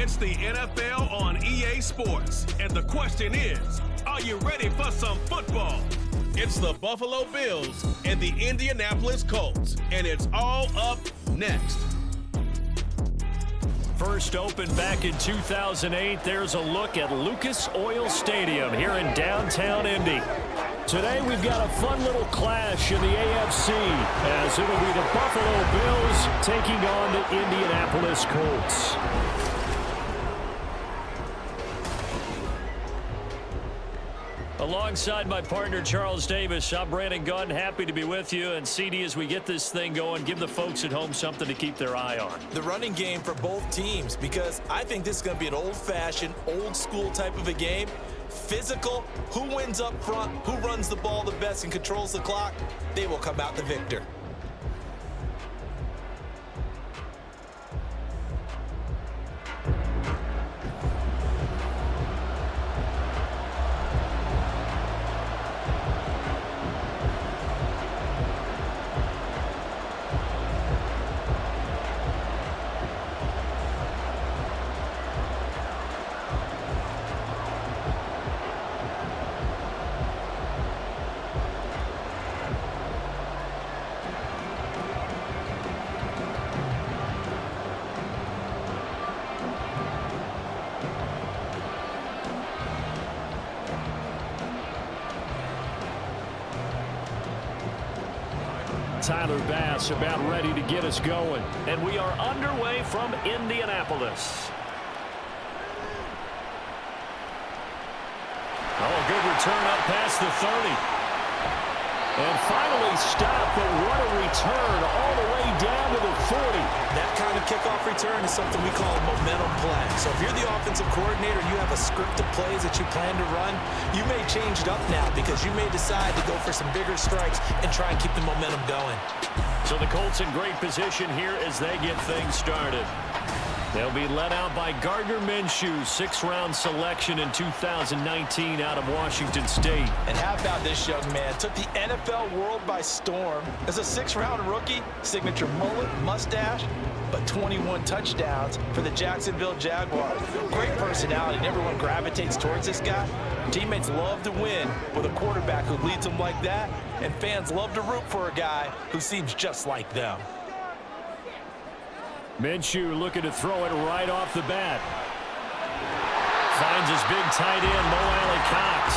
It's the NFL on EA Sports. And the question is, are you ready for some football? It's the Buffalo Bills and the Indianapolis Colts. And it's all up next. First opened back in 2008, there's a look at Lucas Oil Stadium here in downtown Indy. Today we've got a fun little clash in the AFC as it'll be the Buffalo Bills taking on the Indianapolis Colts. Alongside my partner, Charles Davis, I'm Brandon Gunn. Happy to be with you. And CD, as we get this thing going, give the folks at home something to keep their eye on. The running game for both teams, because I think this is going to be an old-fashioned, old-school type of a game. Physical, who wins up front, who runs the ball the best and controls the clock, they will come out the victor. Tyler Bass about ready to get us going. And we are underway from Indianapolis. Oh, a good return up past the 30. And finally stopped, but what a return all the way down to the 40. That kind of kickoff return is something we call a momentum play. So if you're the offensive coordinator, you have a script of plays that you plan to run, you may change it up now because you may decide to go for some bigger strikes and try and keep the momentum going. So the Colts in great position here as they get things started. They'll be led out by Gardner Minshew, 6th-round selection in 2019 out of Washington State. And how about this young man? Took the NFL world by storm. As a 6th-round rookie, signature mullet, mustache, but 21 touchdowns for the Jacksonville Jaguars. Great personality, and everyone gravitates towards this guy. Teammates love to win with a quarterback who leads them like that, and fans love to root for a guy who seems just like them. Minshew looking to throw it right off the bat. Finds his big tight end, Mo Alley-Cox.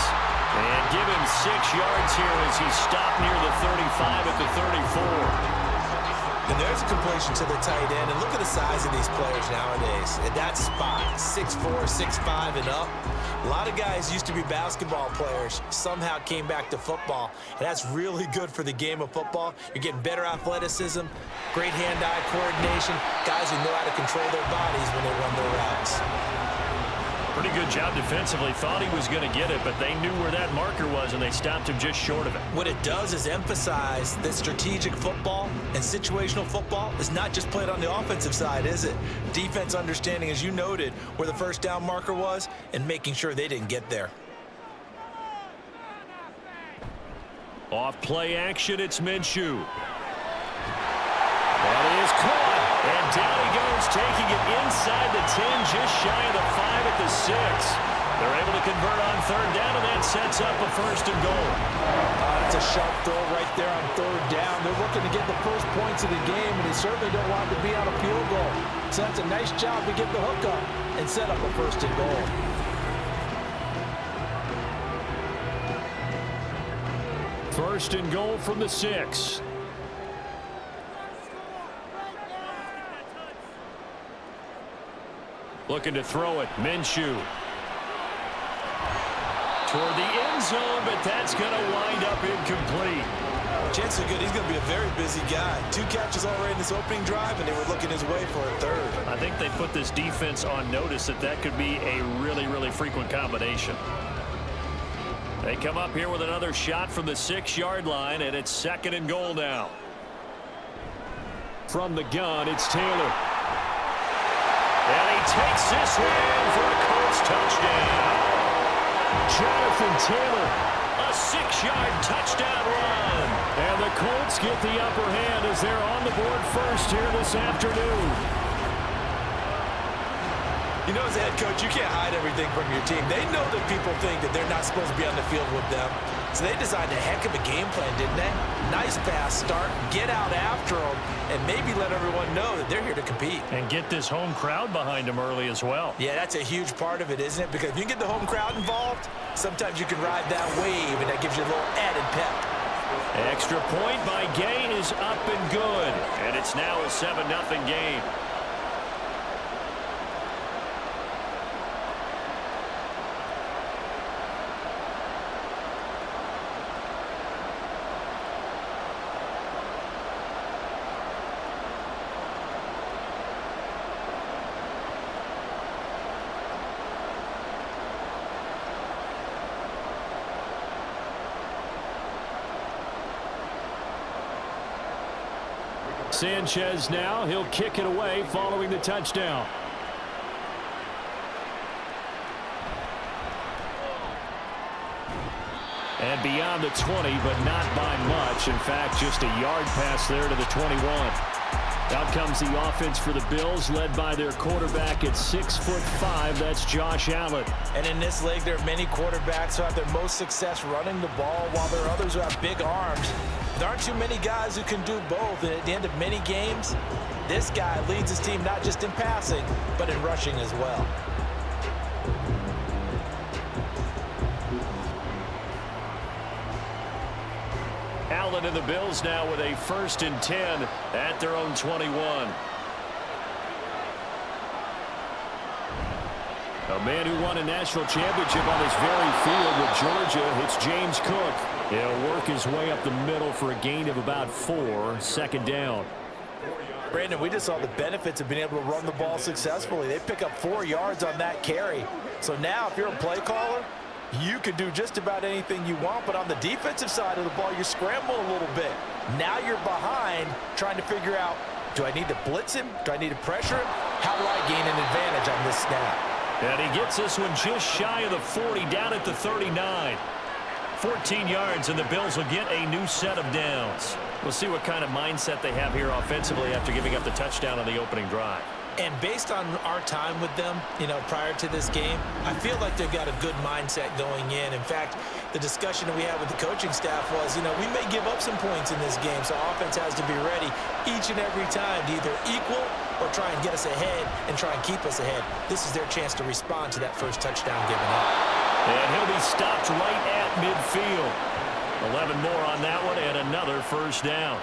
And give him 6 yards here as he's stopped near the 35 at the 34. And there's a completion to the tight end. And look at the size of these players nowadays. At that spot, 6'4", 6'5", and up. A lot of guys used to be basketball players, somehow came back to football. And that's really good for the game of football. You're getting better athleticism, great hand-eye coordination, guys who know how to control their bodies when they run their routes. Pretty good job defensively. Thought he was going to get it, but they knew where that marker was, and they stopped him just short of it. What it does is emphasize that strategic football and situational football is not just played on the offensive side, is it? Defense understanding, as you noted, where the first down marker was and making sure they didn't get there. Off play action, it's Minshew. That is caught. And down he goes, taking it inside the 10, just shy of the 5 at the 6. They're able to convert on 3rd down, and that sets up a 1st and goal. That's a sharp throw right there on 3rd down. They're looking to get the first points of the game, and they certainly don't want to be on a field goal. So that's a nice job to get the hook up and set up a 1st and goal. First and goal from the 6. Looking to throw it, Minshew. Toward the end zone, but that's going to wind up incomplete. Chances are good. He's going to be a very busy guy. 2 catches already in this opening drive, and they were looking his way for a 3rd. I think they put this defense on notice that that could be a really, really frequent combination. They come up here with another shot from the 6-yard line, and it's 2nd and goal now. From the gun, it's Taylor. And he takes this one in for a Colts touchdown. Jonathan Taylor, a 6-yard touchdown run. And the Colts get the upper hand as they're on the board first here this afternoon. You know, as a head coach, you can't hide everything from your team. They know that people think that they're not supposed to be on the field with them. So they designed a heck of a game plan, didn't they? Nice fast start, get out after them, and maybe let everyone know that they're here to compete. And get this home crowd behind them early as well. Yeah, that's a huge part of it, isn't it? Because if you get the home crowd involved, sometimes you can ride that wave, and that gives you a little added pep. Extra point by Gay is up and good. And it's now a 7-0 game. Sanchez now, he'll kick it away following the touchdown. And beyond the 20, but not by much. In fact, just a yard pass there to the 21. Out comes the offense for the Bills, led by their quarterback at 6'5". That's Josh Allen. And in this league, there are many quarterbacks who have their most success running the ball, while there are others who have big arms. There aren't too many guys who can do both, and at the end of many games, this guy leads his team not just in passing, but in rushing as well. Allen and the Bills now with a 1st and 10 at their own 21. A man who won a national championship on this very field with Georgia, it's James Cook. He'll work his way up the middle for a gain of about 4, 2nd down. Brandon, we just saw the benefits of being able to run the ball successfully. They pick up 4 yards on that carry. So now if you're a play caller, you can do just about anything you want, but on the defensive side of the ball, you're scrambling a little bit. Now you're behind trying to figure out, do I need to blitz him? Do I need to pressure him? How do I gain an advantage on this snap? And he gets this one just shy of the 40, down at the 39. 14 yards, and the Bills will get a new set of downs. We'll see what kind of mindset they have here offensively after giving up the touchdown on the opening drive. And based on our time with them, prior to this game, I feel like they've got a good mindset going in. In fact, the discussion that we had with the coaching staff was, we may give up some points in this game, so offense has to be ready each and every time to either equal or try and get us ahead and try and keep us ahead. This is their chance to respond to that first touchdown given up. And he'll be stopped right at midfield. 11 more on that one and another 1st down.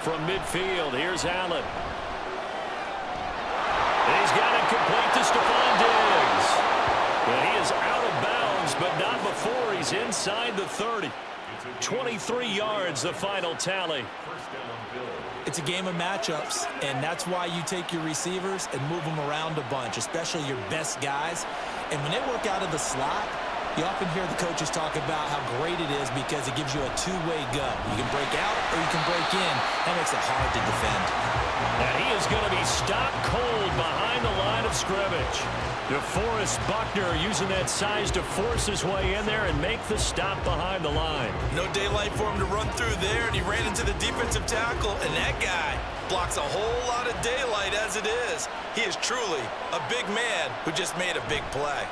From midfield, here's Allen. He's got it complete to Stephon Diggs. And he is out of bounds, but not before he's inside the 30. 23 yards, the final tally. It's a game of matchups, and that's why you take your receivers and move them around a bunch, especially your best guys. And when they work out of the slot, you often hear the coaches talk about how great it is because it gives you a two-way go. You can break out or you can break in. That makes it hard to defend. And he is going to be stopped cold behind the line of scrimmage. DeForest Buckner using that size to force his way in there and make the stop behind the line. No daylight for him to run through there, and he ran into the defensive tackle, and that guy blocks a whole lot of daylight as it is. He is truly a big man who just made a big play.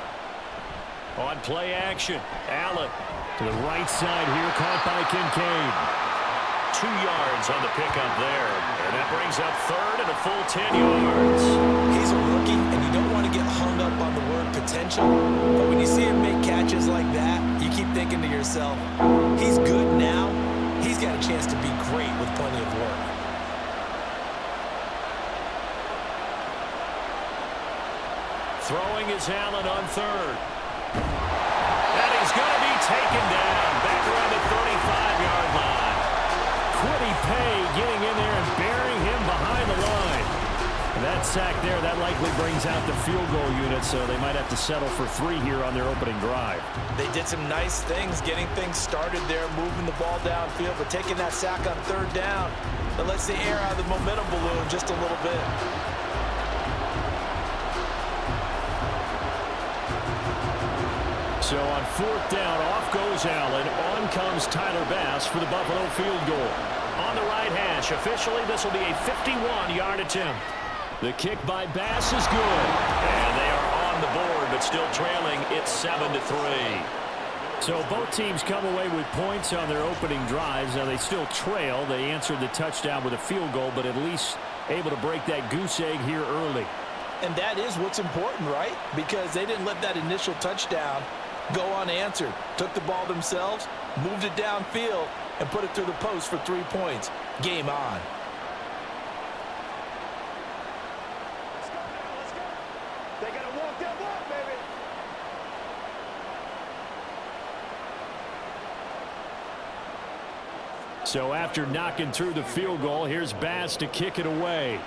On play action, Allen to the right side here, caught by Kincaid. 2 yards on the pickup there, and that brings up 3rd and a full 10 yards. He's a rookie, and you don't want to get hung up on the word potential, but when you see him make catches like that, you keep thinking to yourself, he's good now, he's got a chance to be great with plenty of work. Throwing is Allen on 3rd. And he's going to be taken down back around the 35-yard line. Quiddy Pay getting in there and burying him behind the line. And that sack there, that likely brings out the field goal unit, so they might have to settle for 3 here on their opening drive. They did some nice things, getting things started there, moving the ball downfield, but taking that sack on 3rd down, that lets the air out of the momentum balloon just a little bit. So on 4th down, off goes Allen. On comes Tyler Bass for the Buffalo field goal. On the right hash, officially this will be a 51-yard attempt. The kick by Bass is good. And they are on the board, but still trailing. It's 7-3. So both teams come away with points on their opening drives. Now they still trail. They answered the touchdown with a field goal, but at least able to break that goose egg here early. And that is what's important, right? Because they didn't let that initial touchdown go unanswered. Took the ball themselves, moved it downfield, and put it through the post for 3 points. Game on. They gotta walk that walk, baby. So after knocking through the field goal, here's Bass to kick it away.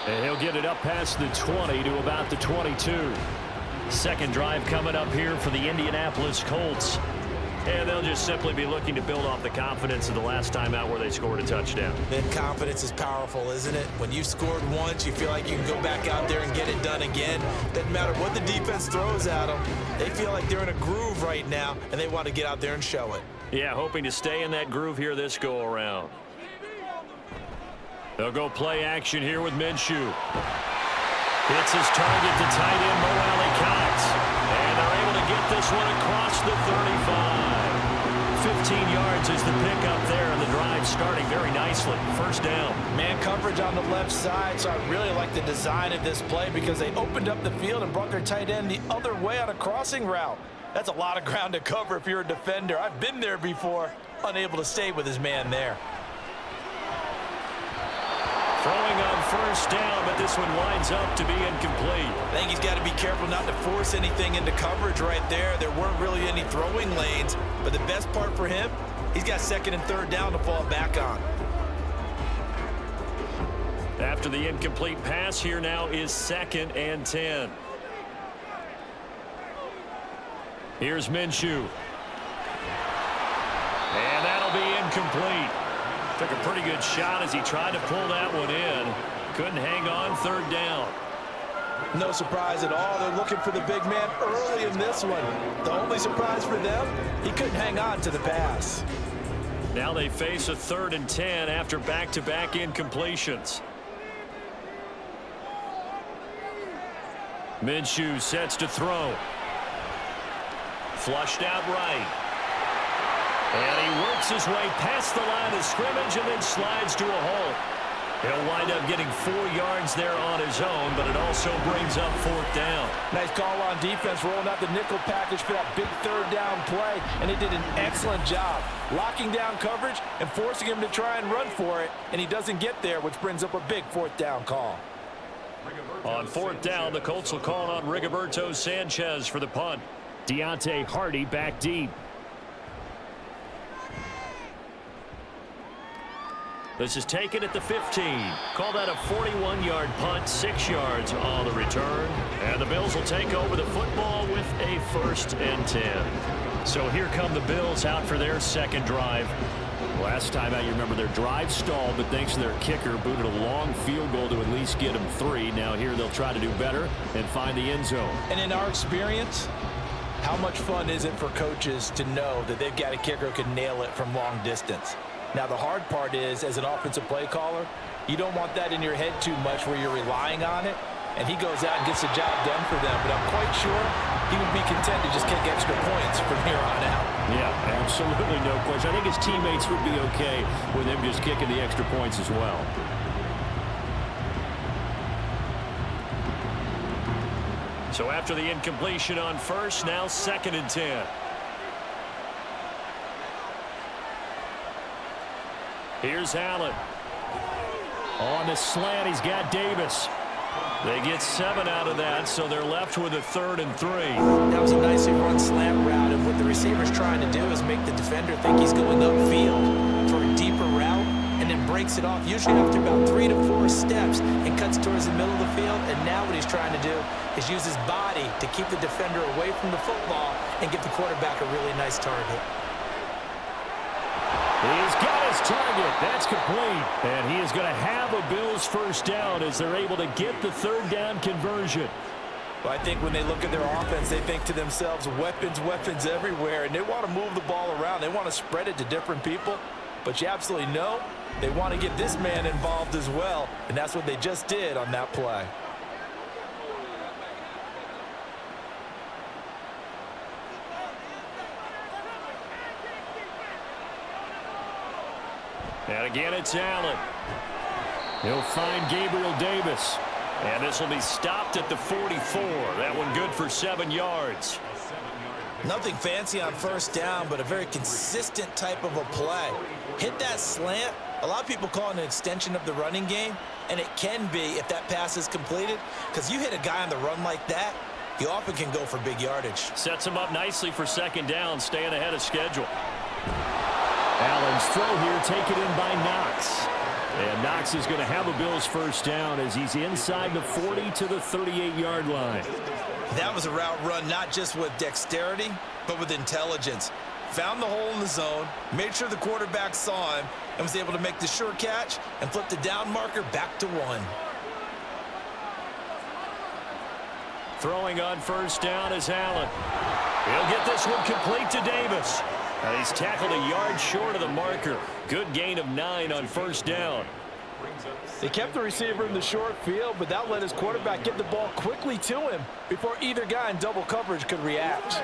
And he'll get it up past the 20 to about the 22. Second drive coming up here for the Indianapolis Colts. And they'll just simply be looking to build off the confidence of the last time out where they scored a touchdown. And confidence is powerful, isn't it? When you've scored once, you feel like you can go back out there and get it done again. Doesn't matter what the defense throws at them. They feel like they're in a groove right now, and they want to get out there and show it. Yeah, hoping to stay in that groove here this go-around. They'll go play action here with Minshew. Hits his target to tight end Mo Alley-Cox. And they're able to get this one across the 35. 15 yards is the pickup there, and the drive starting very nicely. First down. Man coverage on the left side, so I really like the design of this play because they opened up the field and brought their tight end the other way on a crossing route. That's a lot of ground to cover if you're a defender. I've been there before, unable to stay with his man there. Throwing on first down, but this one winds up to be incomplete. I think he's got to be careful not to force anything into coverage right there. There weren't really any throwing lanes, but the best part for him, he's got second and third down to fall back on. After the incomplete pass, here now is 2nd and 10. Here's Minshew. And that'll be incomplete. Took a pretty good shot as he tried to pull that one in. Couldn't hang on, third down. No surprise at all. They're looking for the big man early in this one. The only surprise for them, he couldn't hang on to the pass. Now they face a 3rd and 10 after back-to-back incompletions. Minshew sets to throw. Flushed out right. And he works his way past the line of scrimmage and then slides to a halt. He'll wind up getting 4 yards there on his own, but it also brings up 4th down. Nice call on defense, rolling out the nickel package for that big third down play, and they did an excellent job locking down coverage and forcing him to try and run for it, and he doesn't get there, which brings up a big 4th down call. On 4th down, the Colts will call on Rigoberto Sanchez for the punt. Deontay Hardy back deep. This is taken at the 15. Call that a 41-yard punt, 6 yards on the return. And the Bills will take over the football with a 1st and 10. So here come the Bills out for their second drive. Last time out, you remember their drive stalled, but thanks to their kicker, booted a long field goal to at least get them 3. Now here they'll try to do better and find the end zone. And in our experience, how much fun is it for coaches to know that they've got a kicker who can nail it from long distance? Now, the hard part is, as an offensive play caller, you don't want that in your head too much where you're relying on it, and he goes out and gets the job done for them. But I'm quite sure he would be content to just kick extra points from here on out. Yeah, absolutely no question. I think his teammates would be okay with him just kicking the extra points as well. So after the incompletion on first, now 2nd and 10. Here's Allen. On the slant, he's got Davis. They get 7 out of that, so they're left with a 3rd and 3. That was a nicely run slant route, and what the receiver's trying to do is make the defender think he's going upfield for a deeper route, and then breaks it off, usually after about 3 to 4 steps, and cuts towards the middle of the field. And now what he's trying to do is use his body to keep the defender away from the football and give the quarterback a really nice target. He's got his target. That's complete. And he is going to have a Bills first down as they're able to get the third down conversion. Well, I think when they look at their offense, they think to themselves, weapons, weapons everywhere, and they want to move the ball around. They want to spread it to different people, but you absolutely know they want to get this man involved as well, and that's what they just did on that play. And again, it's Allen. He'll find Gabriel Davis. And this will be stopped at the 44. That one good for 7 yards. Nothing fancy on first down, but a very consistent type of a play. Hit that slant. A lot of people call it an extension of the running game, and it can be if that pass is completed, because you hit a guy on the run like that, you often can go for big yardage. Sets him up nicely for second down, staying ahead of schedule. Allen's throw here taken in by Knox. And Knox is going to have a Bills first down as he's inside the 40 to the 38-yard line. That was a route run not just with dexterity, but with intelligence. Found the hole in the zone, made sure the quarterback saw him, and was able to make the sure catch and flip the down marker back to 1. Throwing on first down is Allen. He'll get this one complete to Davis. And he's tackled a yard short of the marker. Good gain of 9 on first down. They kept the receiver in the short field, but that let his quarterback get the ball quickly to him before either guy in double coverage could react.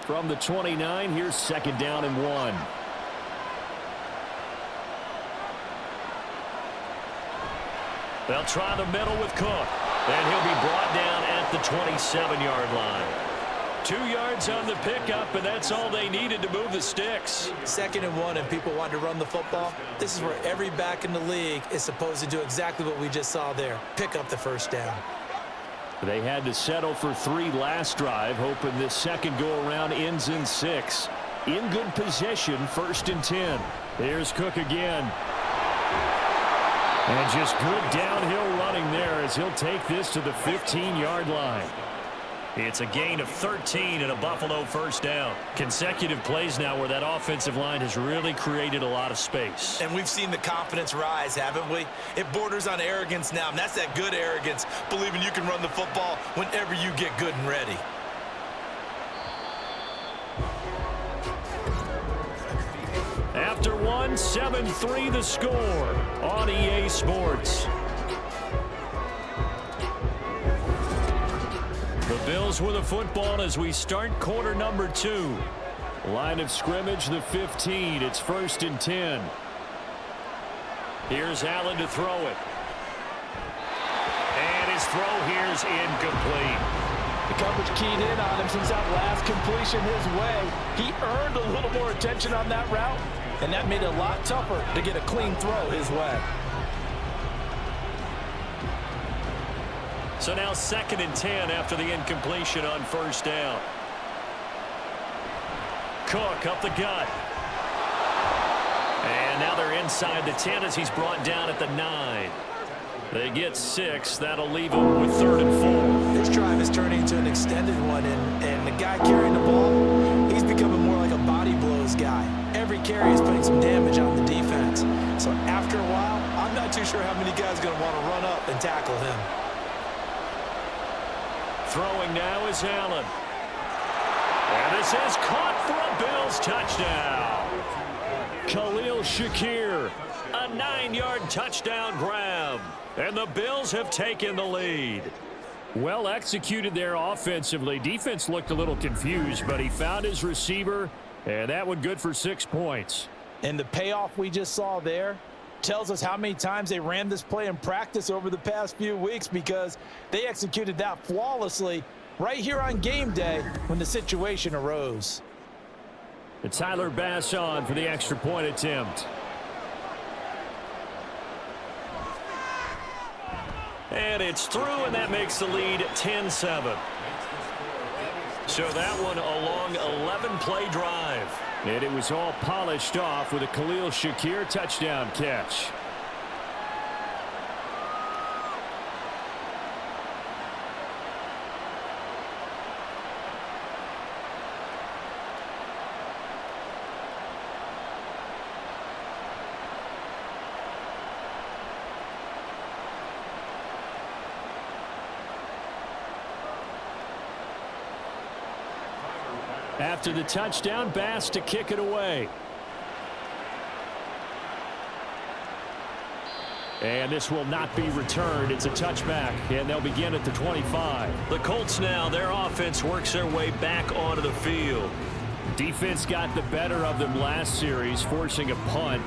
From the 29, here's second down and 1. They'll try the middle with Cook. And he'll be brought down at the 27-yard line. 2 yards on the pickup, and that's all they needed to move the sticks. Second and 1, and people want to run the football. This is where every back in the league is supposed to do exactly what we just saw there. Pick up the first down. They had to settle for 3 last drive, hoping this second go-around ends in 6. In good position, first and 10. Here's Cook again. And just good downhill running there as he'll take this to the 15-yard line. It's a gain of 13 and a Buffalo first down. Consecutive plays now where that offensive line has really created a lot of space. And we've seen the confidence rise, haven't we? It borders on arrogance now, and that's that good arrogance, believing you can run the football whenever you get good and ready. After 1, 7-3 the score on EA Sports. The Bills with the football as we start quarter number 2. Line of scrimmage, the 15. It's first and 10. Here's Allen to throw it. And his throw here's incomplete. The coverage keyed in on him since that last completion his way. He earned a little more attention on that route, and that made it a lot tougher to get a clean throw his way. So now second and 10 after the incompletion on first down. Cook up the gut. And now they're inside the 10 as he's brought down at the 9. They get 6. That'll leave them with 3rd and 4. This drive is turning into an extended one, and the guy carrying the ball, he's becoming more like a body blows guy. Every carry is putting some damage on the defense. So after a while, I'm not too sure how many guys are going to want to run up and tackle him. Throwing now is Allen. And this is caught for a Bills touchdown. Khalil Shakir, a 9-yard touchdown grab. And the Bills have taken the lead. Well executed there offensively. Defense looked a little confused, but he found his receiver, and that one good for 6 points. And the payoff we just saw there tells us how many times they ran this play in practice over the past few weeks, because they executed that flawlessly right here on game day when the situation arose. And Tyler Bass on for the extra point attempt. And it's through, and that makes the lead 10-7. So that one a long 11-play drive. And it was all polished off with a Khalil Shakir touchdown catch. After the touchdown, Bass to kick it away. And this will not be returned. It's a touchback, and they'll begin at the 25. The Colts now, their offense works their way back onto the field. Defense got the better of them last series, forcing a punt.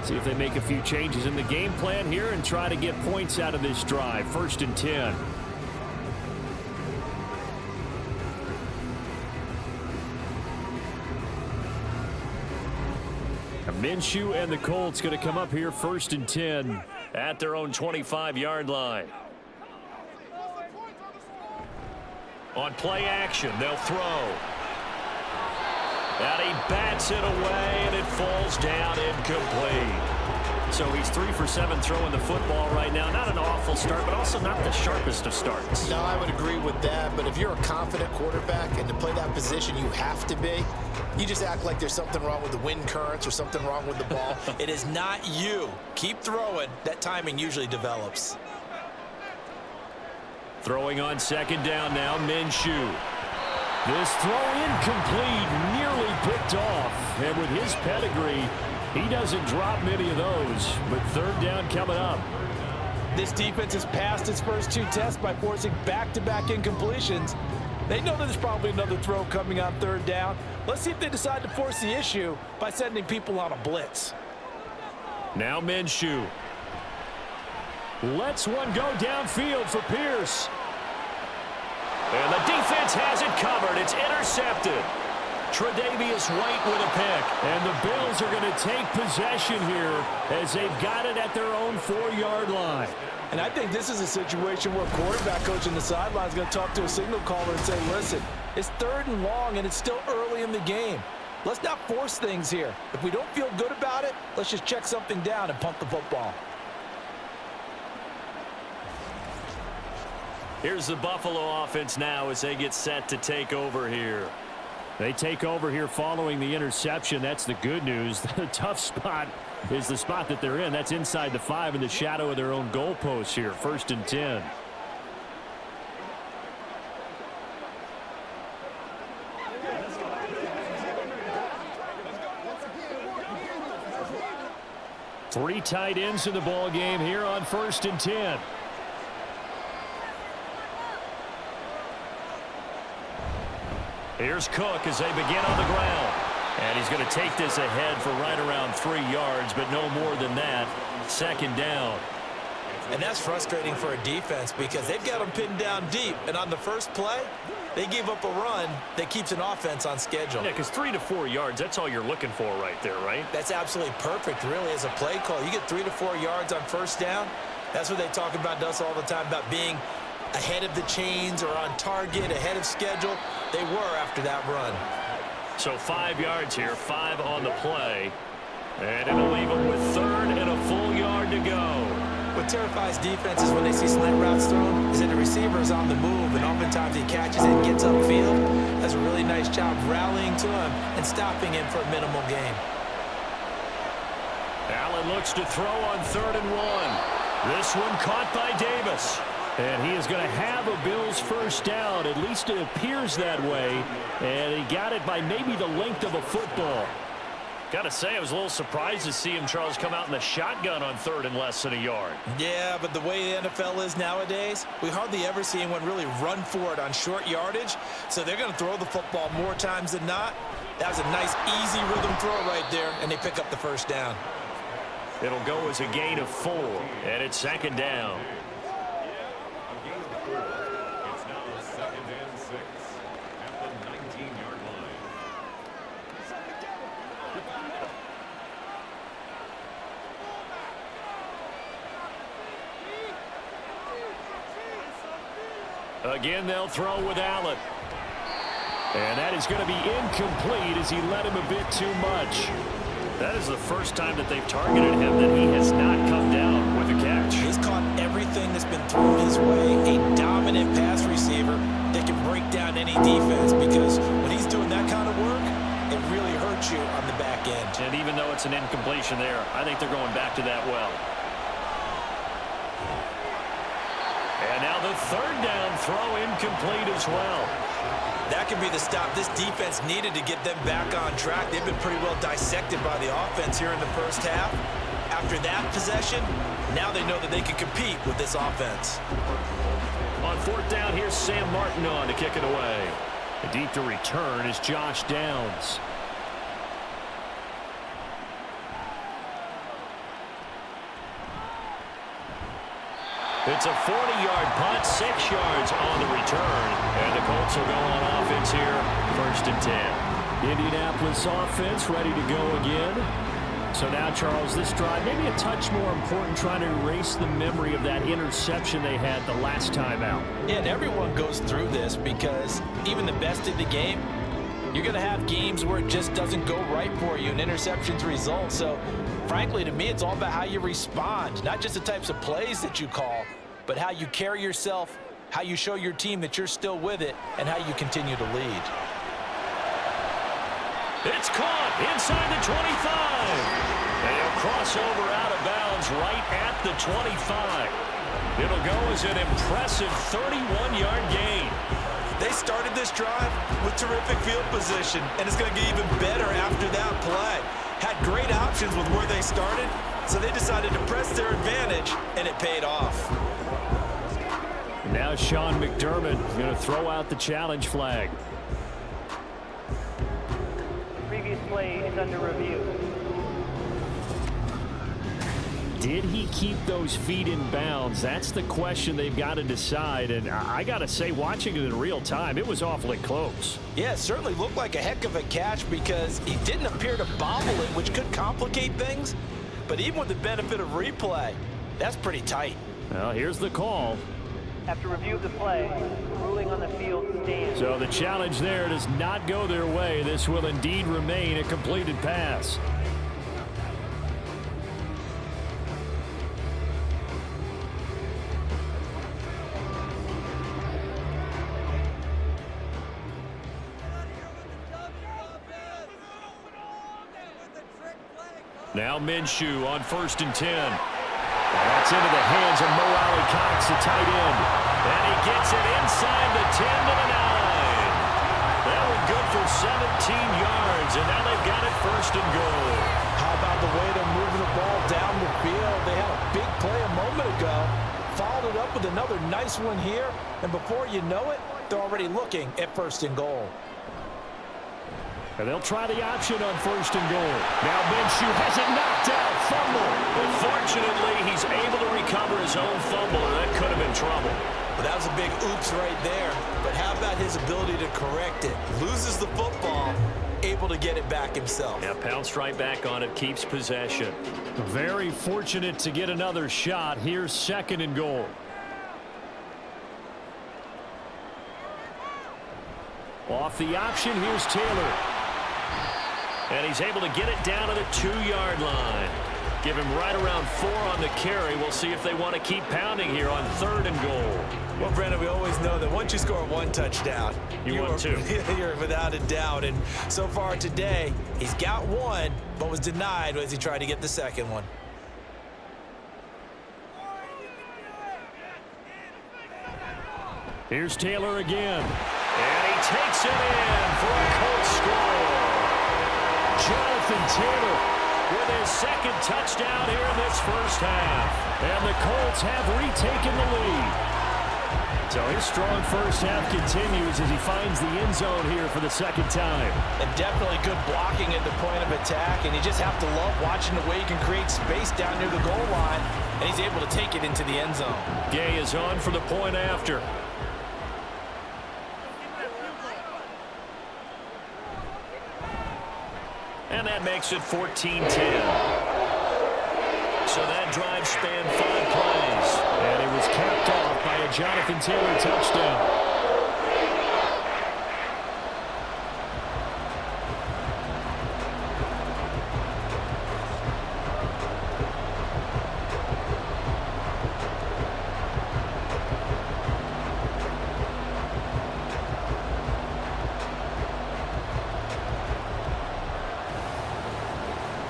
See if they make a few changes in the game plan here and try to get points out of this drive. 1st and 10. Minshew and the Colts going to come up here 1st and 10 at their own 25-yard line. On play action, they'll throw. And he bats it away, and it falls down incomplete. So he's 3 for 7 throwing the football right now. Not an awful start, but also not the sharpest of starts. No, I would agree with that. But if you're a confident quarterback and to play that position you have to be, you just act like there's something wrong with the wind currents or something wrong with the ball. It is not you. Keep throwing. That timing usually develops. Throwing on 2nd down now, Minshew. This throw incomplete, nearly picked off. And with his pedigree, he doesn't drop many of those. But 3rd down coming up. This defense has passed its first 2 tests by forcing back-to-back incompletions. They know that there's probably another throw coming on 3rd down. Let's see if they decide to force the issue by sending people on a blitz. Now Minshew. Lets one go downfield for Pierce. And the defense has it covered. It's intercepted. Tre'Davious White with a pick. And the Bills are going to take possession here as they've got it at their own 4-yard line. And I think this is a situation where quarterback coach in the sideline is going to talk to a signal caller and say, listen, it's 3rd and long and it's still early in the game. Let's not force things here. If we don't feel good about it, let's just check something down and punt the football. Here's the Buffalo offense now as they get set to take over here. They take over here following the interception. That's the good news. The tough spot is the spot that they're in. That's inside the 5 in the shadow of their own goalpost here. 1st and 10. Three tight ends in the ball game here on 1st and 10. Here's Cook as they begin on the ground. And he's going to take this ahead for right around 3 yards, but no more than that. 2nd down. And that's frustrating for a defense because they've got them pinned down deep. And on the first play, they give up a run that keeps an offense on schedule. Yeah, because 3 to 4 yards, that's all you're looking for right there, right? That's absolutely perfect, really, as a play call. You get 3 to 4 yards on 1st down. That's what they talk about to us all the time, about being ahead of the chains or on target, ahead of schedule. They were after that run. So 5 yards here, 5 on the play. And it'll leave them with 3rd and a full yard to go. What terrifies defenses when they see slant routes thrown is that the receiver is on the move, and oftentimes he catches it and gets upfield. Does a really nice job rallying to him and stopping him for a minimal gain. Allen looks to throw on 3rd and 1. This one caught by Davis. And he is going to have a Bills 1st down. At least it appears that way. And he got it by maybe the length of a football. Got to say, I was a little surprised to see him, Charles, come out in the shotgun on 3rd and less than a yard. Yeah, but the way the NFL is nowadays, we hardly ever see anyone really run for it on short yardage. So they're going to throw the football more times than not. That was a nice, easy rhythm throw right there, and they pick up the 1st down. It'll go as a gain of 4, and it's 2nd down. Again, they'll throw with Allen. And that is going to be incomplete as he led him a bit too much. That is the first time that they've targeted him that he has not come down with a catch. He's caught everything that's been thrown his way. A dominant pass receiver that can break down any defense, because when he's doing that kind of work, it really hurts you on the back end. And even though it's an incompletion there, I think they're going back to that well. And now the 3rd down throw incomplete as well. That could be the stop this defense needed to get them back on track. They've been pretty well dissected by the offense here in the first half. After that possession, now they know that they can compete with this offense. On fourth down, here's Sam Martin on to kick it away. Deep to return is Josh Downs. It's a 40-yard punt, 6 yards on the return. And the Colts will go on offense here, 1st and 10. Indianapolis offense ready to go again. So now, Charles, this drive maybe a touch more important, trying to erase the memory of that interception they had the last time out. Yeah, and everyone goes through this because even the best of the game, you're going to have games where it just doesn't go right for you and interceptions result. So, frankly, to me, it's all about how you respond, not just the types of plays that you call, but how you carry yourself, how you show your team that you're still with it, and how you continue to lead. It's caught inside the 25. And he'll cross over out of bounds right at the 25. It'll go as an impressive 31-yard gain. They started this drive with terrific field position, and it's going to get even better after that play. Had great options with where they started, so they decided to press their advantage, and it paid off. Now Sean McDermott going to throw out the challenge flag. Previous play is under review. Did he keep those feet in bounds? That's the question they've got to decide. And I got to say, watching it in real time, it was awfully close. Yeah, it certainly looked like a heck of a catch because he didn't appear to bobble it, which could complicate things. But even with the benefit of replay, that's pretty tight. Well, here's the call. After review of the play, ruling on the field stands. So the challenge there does not go their way. This will indeed remain a completed pass. Now Minshew on 1st and 10. That's into the hands of Mo Alley Cox, the tight end. And he gets it inside the 10 to the 9. That was good for 17 yards, and now they've got it 1st and goal. How about the way they're moving the ball down the field? They had a big play a moment ago, followed it up with another nice one here, and before you know it, they're already looking at 1st and goal. And they'll try the option on 1st and goal. Now Minshew has it knocked out. Fumble. Unfortunately, he's able to recover his own fumble, and that could have been trouble. Well, that was a big oops right there. But how about his ability to correct it? Loses the football, able to get it back himself. Yeah, pounced right back on it, keeps possession. Very fortunate to get another shot. Here's 2nd and goal. Off the option, here's Taylor. And he's able to get it down to the 2-yard line. Give him right around 4 on the carry. We'll see if they want to keep pounding here on 3rd and goal. Well, Brandon, we always know that once you score 1 touchdown, you want 2. You're without a doubt. And so far today, he's got 1, but was denied as he tried to get the 2nd one. Here's Taylor again. And he takes it in for a Colts score. Jonathan Taylor with his 2nd touchdown here in this first half. And the Colts have retaken the lead. So his strong first half continues as he finds the end zone here for the 2nd time. And definitely good blocking at the point of attack, and you just have to love watching the way he can create space down near the goal line, and he's able to take it into the end zone. Gay is on for the point after. And that makes it 14-10. So that drive spanned 5 plays. And it was capped off by a Jonathan Taylor touchdown.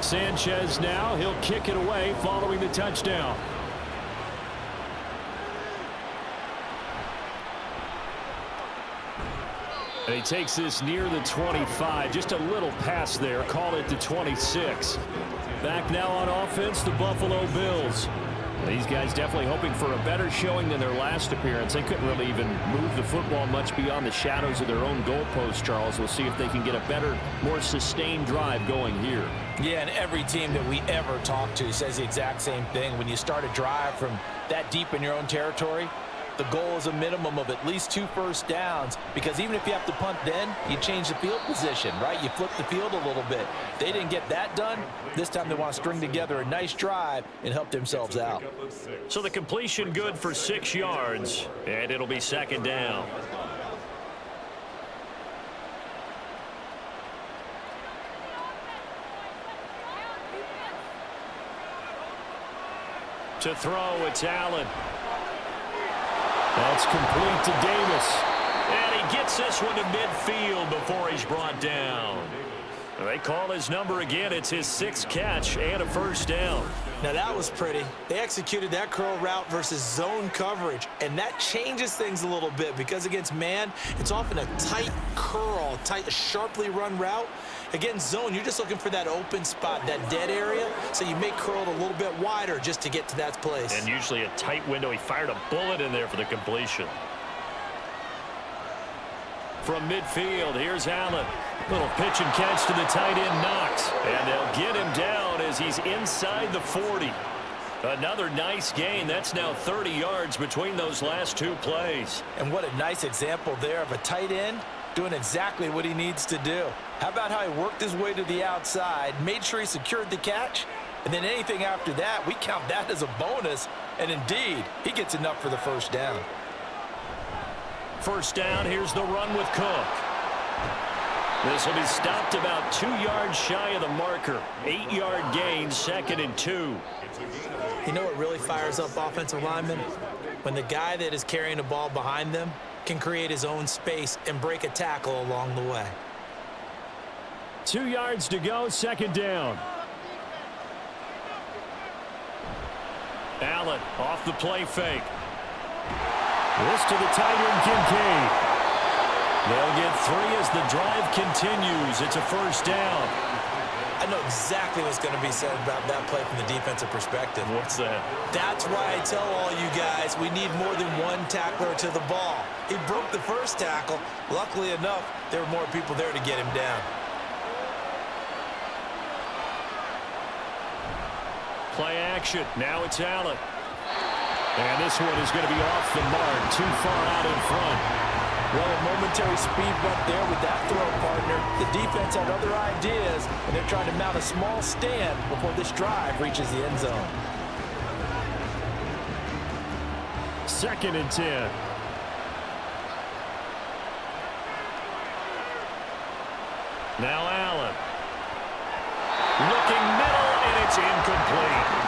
Sanchez now, he'll kick it away following the touchdown. And he takes this near the 25. Just a little pass there. Call it the 26. Back now on offense, the Buffalo Bills. These guys definitely hoping for a better showing than their last appearance. They couldn't really even move the football much beyond the shadows of their own goalpost, Charles. We'll see if they can get a better, more sustained drive going here. Yeah, and every team that we ever talk to says the exact same thing. When you start a drive from that deep in your own territory, the goal is a minimum of at least 2 first downs, because even if you have to punt then, you change the field position, right? You flip the field a little bit. They didn't get that done. This time they want to string together a nice drive and help themselves out. So the completion good for 6 yards, and it'll be 2nd down. To throw, it's Allen. That's complete to Davis. And he gets this one to midfield before he's brought down. They call his number again. It's his 6th catch and a first down. Now that was pretty. They executed that curl route versus zone coverage, and that changes things a little bit because against man, it's often a tight curl, tight, sharply run route. Against zone, you're just looking for that open spot, that dead area, so you may curl it a little bit wider just to get to that place. And usually a tight window. He fired a bullet in there for the completion. From midfield, here's Allen. Little pitch and catch to the tight end, Knox. And they'll get him down as he's inside the 40. Another nice gain. That's now 30 yards between those last 2 plays. And what a nice example there of a tight end doing exactly what he needs to do. How about how he worked his way to the outside, made sure he secured the catch, and then anything after that, we count that as a bonus. And indeed, he gets enough for the first down. First down, here's the run with Cook. This will be stopped about 2 yards shy of the marker. 8-yard gain, 2nd and 2. You know what really fires up offensive linemen? When the guy that is carrying the ball behind them can create his own space and break a tackle along the way. 2 yards to go, 2nd down. Allen off the play fake. This to the tight end, Kincaid. They'll get 3 as the drive continues. It's a first down. I know exactly what's going to be said about that play from the defensive perspective. What's that? That's why I tell all you guys we need more than one tackler to the ball. He broke the first tackle. Luckily enough, there were more people there to get him down. Play action. Now it's Allen. And this one is going to be off the mark, too far out in front. Well, a momentary speed bump there with that throw, partner. The defense had other ideas, and they're trying to mount a small stand before this drive reaches the end zone. 2nd and 10. Now Allen. Looking middle, and it's incomplete.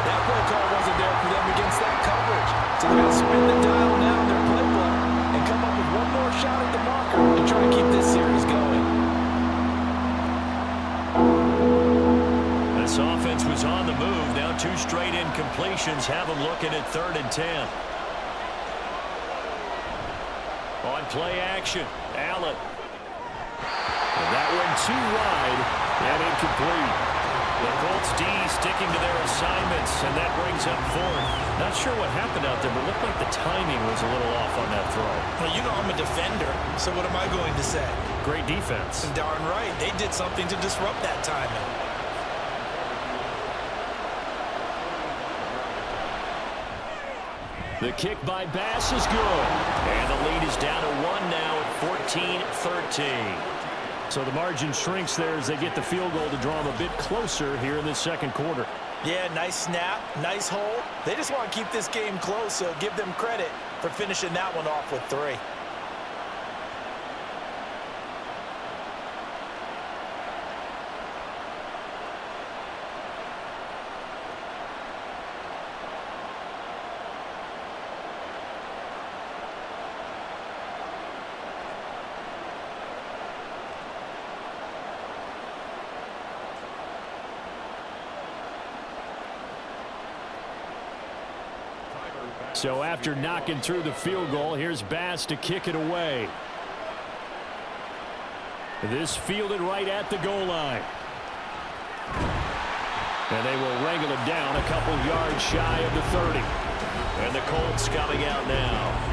That play call wasn't there for them against that coverage. So they're going to spin the dial now in their playbook and come up with one more shot at the marker to try to keep this series going. This offense was on the move. Now 2 straight incompletions have them looking at 3rd and 10. On play action, Allen. And that one too wide and incomplete. The Colts D sticking to their assignments, and that brings up 4th. Not sure what happened out there, but it looked like the timing was a little off on that throw. Well, you know I'm a defender, so what am I going to say? Great defense. And darn right, they did something to disrupt that timing. The kick by Bass is good. And the lead is down to 1 now at 14-13. So the margin shrinks there as they get the field goal to draw them a bit closer here in the 2nd quarter. Yeah, nice snap, nice hold. They just want to keep this game close, so give them credit for finishing that one off with 3. So after knocking through the field goal, here's Bass to kick it away. This fielded right at the goal line. And they will wrangle him down a couple yards shy of the 30. And the Colts coming out now.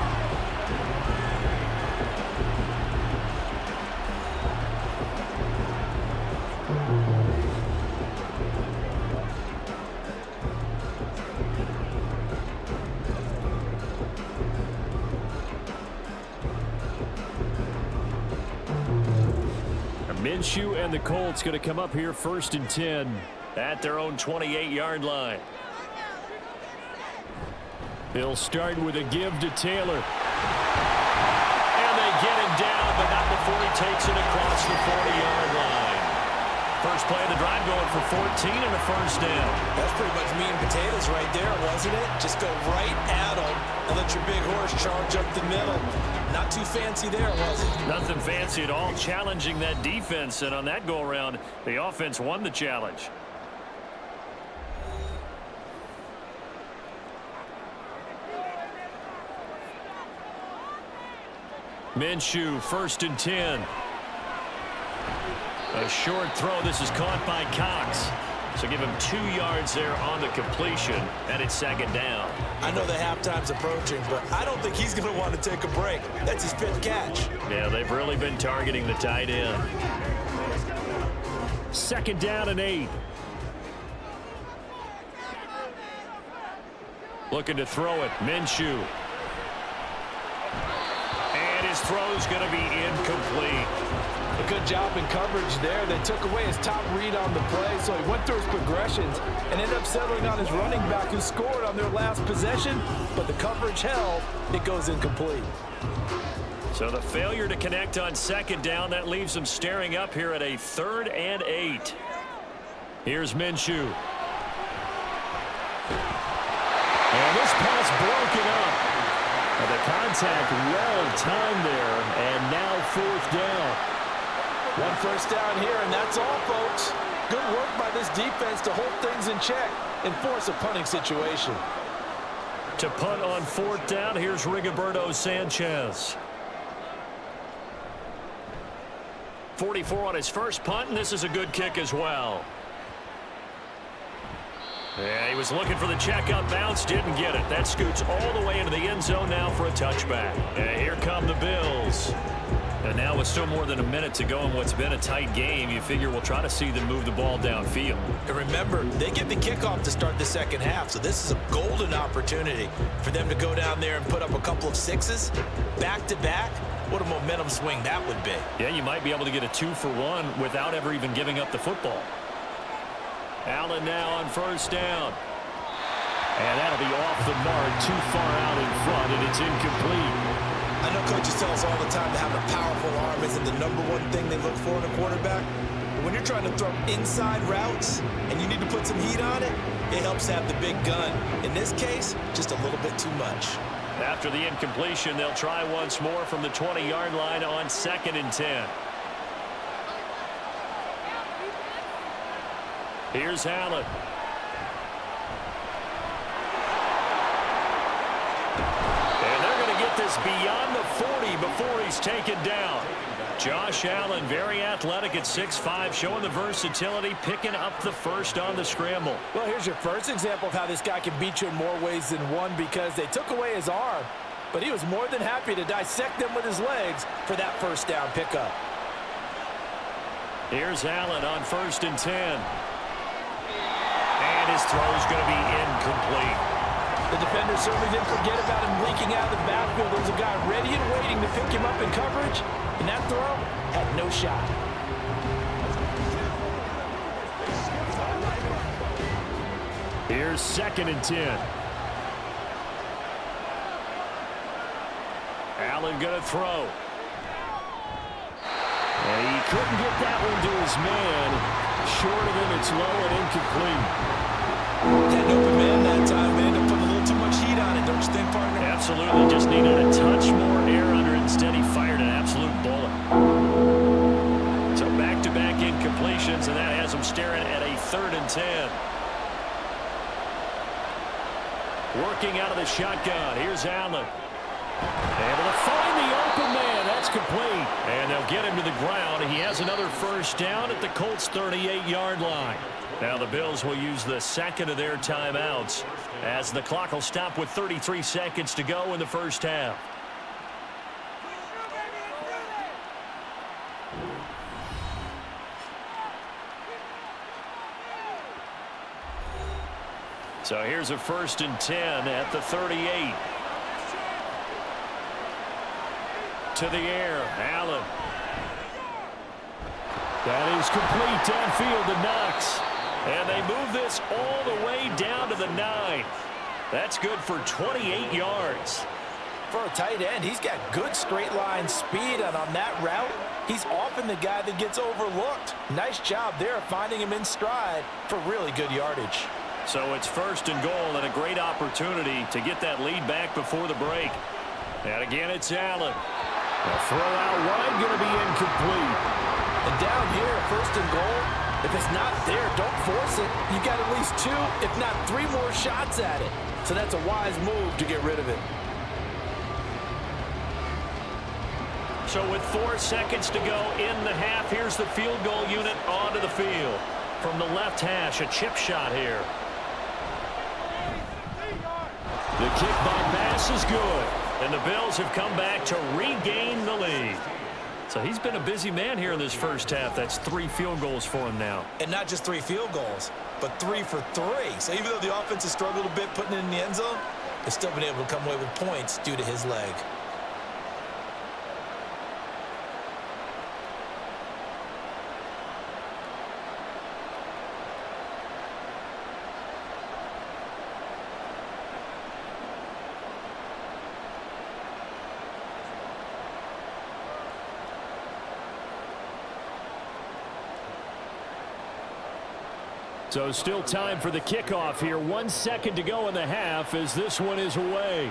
Minshew and the Colts going to come up here 1st and 10 at their own 28-yard line. They'll start with a give to Taylor. And they get him down, but not before he takes it across the 40-yard line. First play of the drive going for 14 and a first down. That's pretty much meat and potatoes right there, wasn't it? Just go right at them and let your big horse charge up the middle. Not too fancy there, was it? Nothing fancy at all, challenging that defense, and on that go-around, the offense won the challenge. Minshew, 1st and 10. A short throw. This is caught by Cox. So give him 2 yards there on the completion, and it's 2nd down. I know the halftime's approaching, but I don't think he's going to want to take a break. That's his 5th catch. Yeah, they've really been targeting the tight end. 2nd down and 8. Looking to throw it. Minshew. And his throw's going to be incomplete. A good job in coverage there. They took away his top read on the play, so he went through his progressions and ended up settling on his running back who scored on their last possession, but the coverage held. It goes incomplete. So the failure to connect on 2nd down, that leaves them staring up here at a 3rd and 8. Here's Minshew. And this pass broken up. And the contact well timed there, and now 4th down. 1 first down here, and that's all, folks. Good work by this defense to hold things in check and force a punting situation. To punt on 4th down, here's Rigoberto Sanchez. 44 on his first punt, and this is a good kick as well. Yeah, he was looking for the check-up bounce, didn't get it. That scoots all the way into the end zone now for a touchback. And here come the Bills. And now with still more than a minute to go in what's been a tight game, you figure we'll try to see them move the ball downfield. And remember, they get the kickoff to start the 2nd half, so this is a golden opportunity for them to go down there and put up a couple of 6s back-to-back. What a momentum swing that would be. Yeah, you might be able to get a 2-for-1 without ever even giving up the football. Allen now on 1st down. And that'll be off the mark, too far out in front, and it's incomplete. I know coaches tell us all the time that having a powerful arm isn't the #1 thing they look for in a quarterback. But when you're trying to throw inside routes and you need to put some heat on it, it helps have the big gun. In this case, just a little bit too much. After the incompletion, they'll try once more from the 20-yard line on 2nd and 10. Here's Allen. And they're going to get this beyond the 40 before he's taken down. Josh Allen, very athletic at 6'5", showing the versatility, picking up the first on the scramble. Well, here's your first example of how this guy can beat you in more ways than one, because they took away his arm, but he was more than happy to dissect them with his legs for that 1st down pickup. Here's Allen on 1st and 10. And his throw's going to be incomplete. The defender certainly didn't forget about him leaking out of the backfield. There's a guy ready and waiting to pick him up in coverage, and that throw had no shot. Here's 2nd and 10. Allen going to throw. And he couldn't get that one to his man. Short of him, it's low and incomplete. Had an open man that time, man. They put a little too much heat on it, don't you think, partner? Absolutely. Just needed a touch more air under it. Instead, he fired an absolute bullet. So back-to-back incompletions, and that has him staring at a 3rd and 10. Working out of the shotgun. Here's Allen. Able to find the open man. That's complete, and they'll get him to the ground. He has another first down at the Colts' 38-yard line. Now the Bills will use the second of their timeouts as the clock will stop with 33 seconds to go in the first half. So here's a 1st and 10 at the 38. To the air, Allen. That is complete downfield to Knox. And they move this all the way down to the 9. That's good for 28 yards. For a tight end, he's got good straight line speed, and on that route, he's often the guy that gets overlooked. Nice job there finding him in stride for really good yardage. So it's 1st and goal and a great opportunity to get that lead back before the break. And again, it's Allen. The throw out wide going to be incomplete. And down here, 1st and goal, if it's not there, don't force it. You've got at least 2, if not 3 more shots at it. So that's a wise move to get rid of it. So with 4 seconds to go in the half, here's the field goal unit onto the field. From the left hash, a chip shot here. The kick by Bass is good. And the Bills have come back to regain the lead. So he's been a busy man here in this first half. That's 3 field goals for him now. And not just 3 field goals, but 3 for 3. So even though the offense has struggled a bit putting it in the end zone, they've still been able to come away with points due to his leg. So still time for the kickoff here. 1 second to go in the half as this one is away.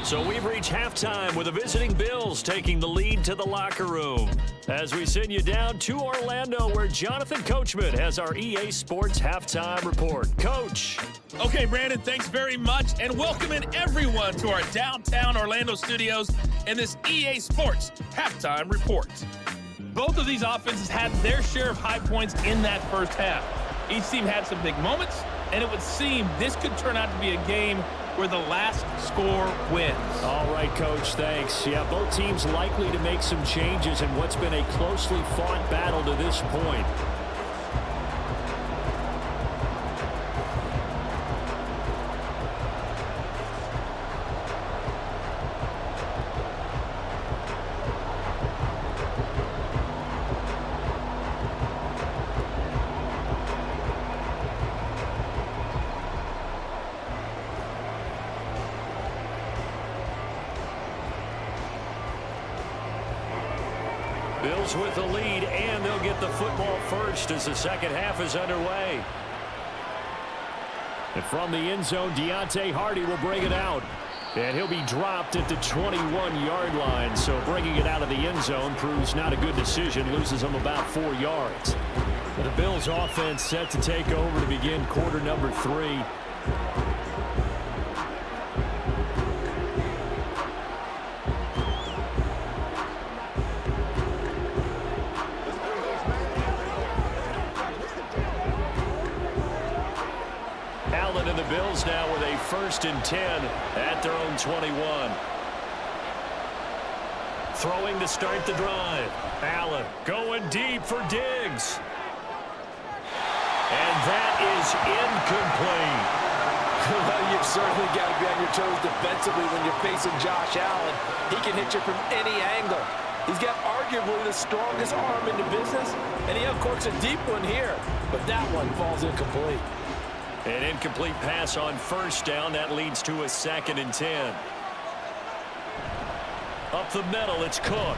So we've reached halftime with the visiting Bills taking the lead to the locker room. As we send you down to Orlando, where Jonathan Coachman has our EA Sports Halftime Report. Coach. Okay, Brandon, thanks very much, and welcoming everyone to our downtown Orlando studios and this EA Sports Halftime Report. Both of these offenses had their share of high points in that first half. Each team had some big moments, and it would seem this could turn out to be a game where the last score wins. All right, Coach, thanks. Yeah, both teams likely to make some changes in what's been a closely fought battle to this point. Bills with the lead, and they'll get the football first as the second half is underway. And from the end zone, Deontay Hardy will bring it out. And he'll be dropped at the 21-yard line. So bringing it out of the end zone proves not a good decision. Loses them about 4 yards. The Bills offense set to take over to begin quarter number 3. Allen and the Bills now with a 1st and 10 at their own 21. Throwing to start the drive. Allen going deep for Diggs. And that is incomplete. Well, you've certainly got to be on your toes defensively when you're facing Josh Allen. He can hit you from any angle. He's got arguably the strongest arm in the business, and he uncorks a deep one here. But that one falls incomplete. An incomplete pass on 1st down. That leads to a 2nd and 10. Up the middle, it's Cook.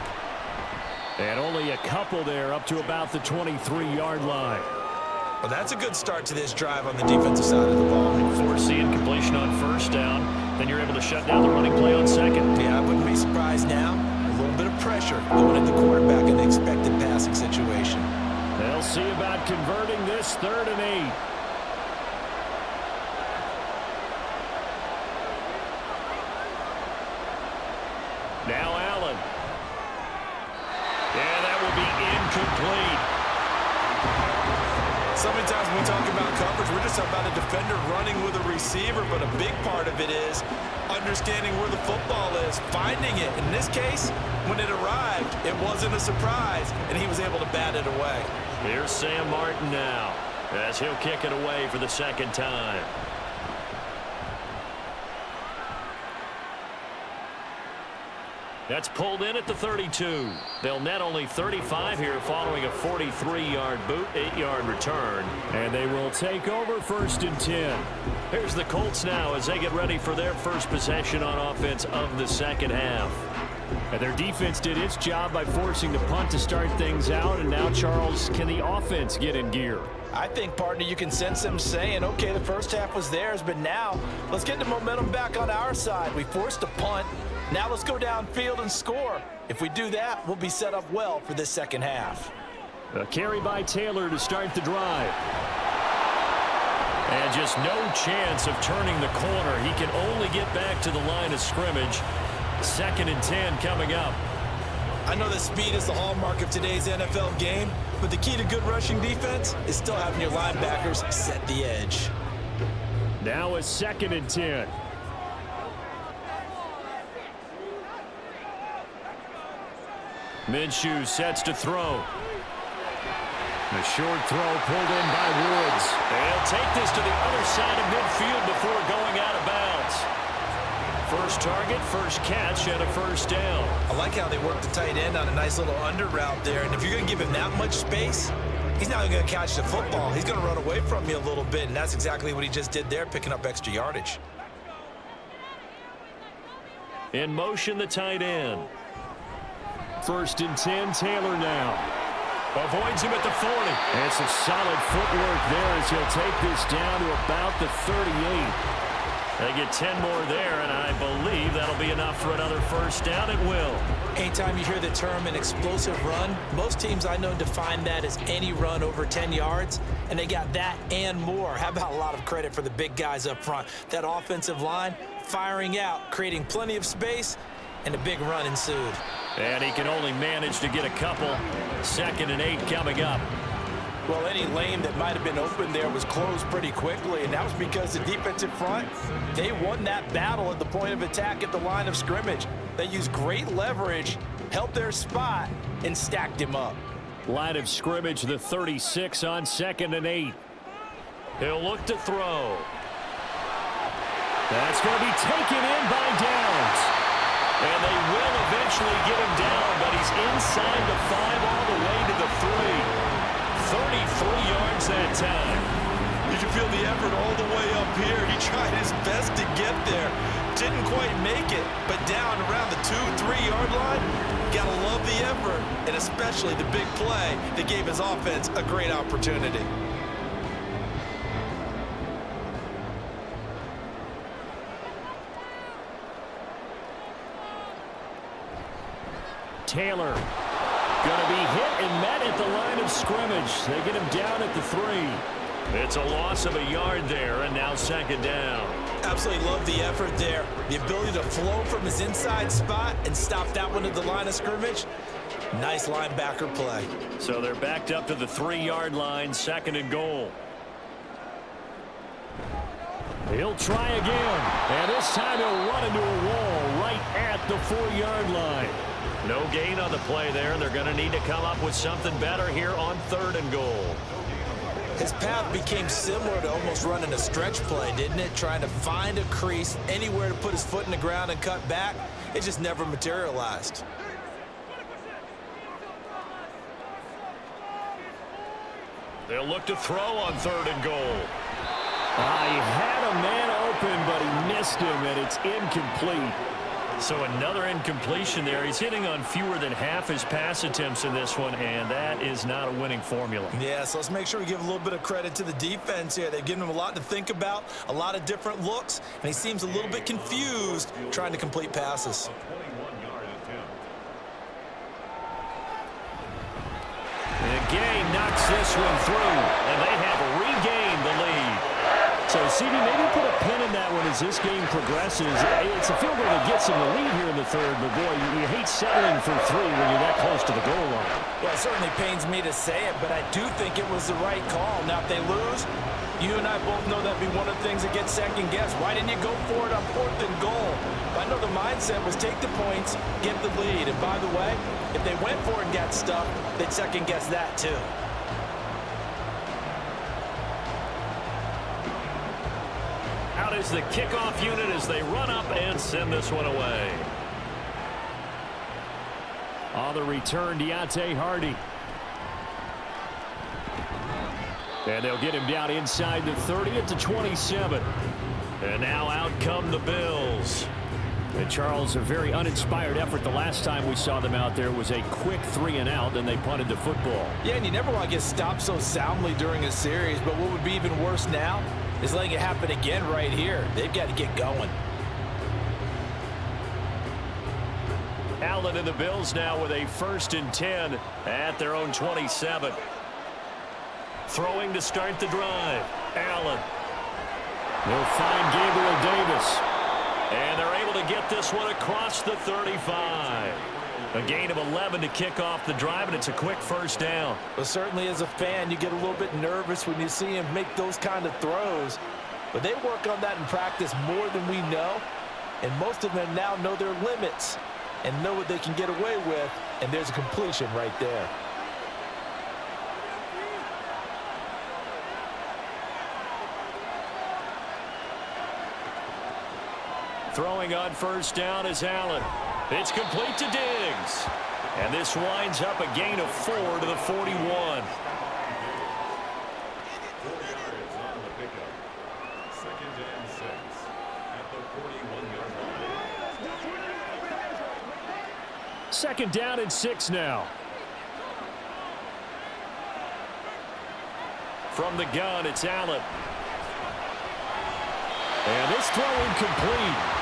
And only a couple there up to about the 23-yard line. Well, that's a good start to this drive on the defensive side of the ball. Force the incompletion on 1st down. Then you're able to shut down the running play on 2nd. Yeah, I wouldn't be surprised now. A little bit of pressure going at the quarterback in the expected passing situation. They'll see about converting this 3rd and 8. so many times when we talk about coverage, we're just talking about a defender running with a receiver, but a big part of it is understanding where the football is, finding it. In this case, when it arrived, it wasn't a surprise, and he was able to bat it away. Here's Sam Martin now, as he'll kick it away for the second time. That's pulled in at the 32. They'll net only 35 here following a 43-yard boot, 8-yard return. And they will take over 1st and 10. Here's the Colts now as they get ready for their first possession on offense of the second half. And their defense did its job by forcing the punt to start things out. And now, Charles, can the offense get in gear? I think, partner, you can sense them saying, okay, the first half was theirs, but now let's get the momentum back on our side. We forced a punt. Now let's go downfield and score. If we do that, we'll be set up well for this second half. A carry by Taylor to start the drive. And just no chance of turning the corner. He can only get back to the line of scrimmage. 2nd and 10 coming up. I know that speed is the hallmark of today's NFL game, but the key to good rushing defense is still having your linebackers set the edge. Now a 2nd and 10. Minshew sets to throw. The short throw pulled in by Woods. They'll take this to the other side of midfield before going out of bounds. First target, first catch, and a first down. I like how they work the tight end on a nice little under route there. And if you're going to give him that much space, he's not going to catch the football. He's going to run away from you a little bit, and that's exactly what he just did there, picking up extra yardage. In motion, the tight end. 1st and 10, Taylor now. Avoids him at the 40. And some solid footwork there as he'll take this down to about the 38. They get 10 more there, and I believe that'll be enough for another first down. It will. Anytime you hear the term an explosive run, most teams I know define that as any run over 10 yards, and they got that and more. How about a lot of credit for the big guys up front? That offensive line firing out, creating plenty of space, and a big run ensued. And he can only manage to get a couple. 2nd and 8 coming up. Well, any lane that might have been open there was closed pretty quickly, and that was because the defensive front, they won that battle at the point of attack at the line of scrimmage. They used great leverage, held their spot, and stacked him up. Line of scrimmage, the 36 on 2nd and 8. He'll look to throw. That's going to be taken in by Downs. And they will eventually get him down, but he's inside the 5 all the way to the 3. 33 yards that time. You can feel the effort all the way up here. He tried his best to get there. Didn't quite make it, but down around the 2-3-yard line, gotta love the effort, and especially the big play that gave his offense a great opportunity. Taylor going to be hit and met at the line of scrimmage. They get him down at the 3. It's a loss of a yard there, and now 2nd down. Absolutely love the effort there. The ability to flow from his inside spot and stop that one at the line of scrimmage. Nice linebacker play. So they're backed up to the 3-yard line, 2nd and goal. He'll try again, and this time he'll run into a wall right at the 4-yard line. No gain on the play there. They're going to need to come up with something better here on 3rd and goal. His path became similar to almost running a stretch play, didn't it? Trying to find a crease, anywhere to put his foot in the ground and cut back. It just never materialized. They'll look to throw on 3rd and goal. He had a man open, but he missed him, and it's incomplete. So another incompletion there. He's hitting on fewer than half his pass attempts in this one, and that is not a winning formula. Yeah, so let's make sure we give a little bit of credit to the defense here. They've given him a lot to think about, a lot of different looks, and he seems a little bit confused trying to complete passes. And Gay knocks this one through, and they have regained the lead. So CD, maybe put a pin in that one as this game progresses. It's a field goal that gets him the lead here in the third, but boy, you hate settling for 3 when you're that close to the goal line. Well, it certainly pains me to say it, but I do think it was the right call. Now, if they lose, you and I both know that'd be one of the things that gets second-guessed. Why didn't you go for it on 4th and goal? But I know the mindset was take the points, get the lead. And by the way, if they went for it and got stuffed, they'd second-guess that too. Out is the kickoff unit as they run up and send this one away. On the return, Deontay Hardy. And they'll get him down inside the 30 at the 27. And now out come the Bills. And Charles, a very uninspired effort. The last time we saw them out there was a quick 3-and-out, and they punted the football. Yeah, and you never want to get stopped so soundly during a series, but what would be even worse now is letting it happen again right here. They've got to get going. Allen and the Bills now with a 1st and 10 at their own 27. Throwing to start the drive. Allen. They'll find Gabriel Davis. And they're able to get this one across the 35. A gain of 11 to kick off the drive, and it's a quick 1st down. Well, certainly as a fan, you get a little bit nervous when you see him make those kind of throws. But they work on that in practice more than we know. And most of them now know their limits and know what they can get away with. And there's a completion right there. Throwing on 1st down is Allen. It's complete to Diggs. And this winds up a gain of 4 to the 41. Second down and 6 now. From the gun, it's Allen. And this throw incomplete.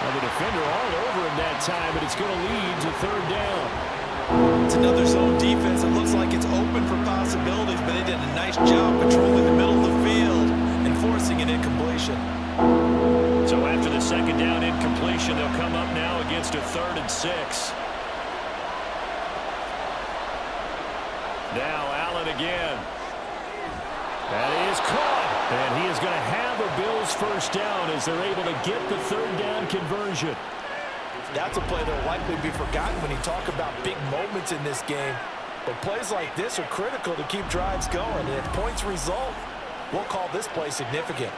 Well, the defender all over him that time, but it's going to lead to 3rd down. It's another zone defense. It looks like it's open for possibilities, but they did a nice job patrolling the middle of the field and forcing an incompletion. So after the 2nd down incompletion, they'll come up now against a 3rd and 6. Now Allen again. That is caught. And he is going to have a Bills 1st down as they're able to get the 3rd down conversion. That's a play that will likely be forgotten when you talk about big moments in this game. But plays like this are critical to keep drives going. And if points result, we'll call this play significant.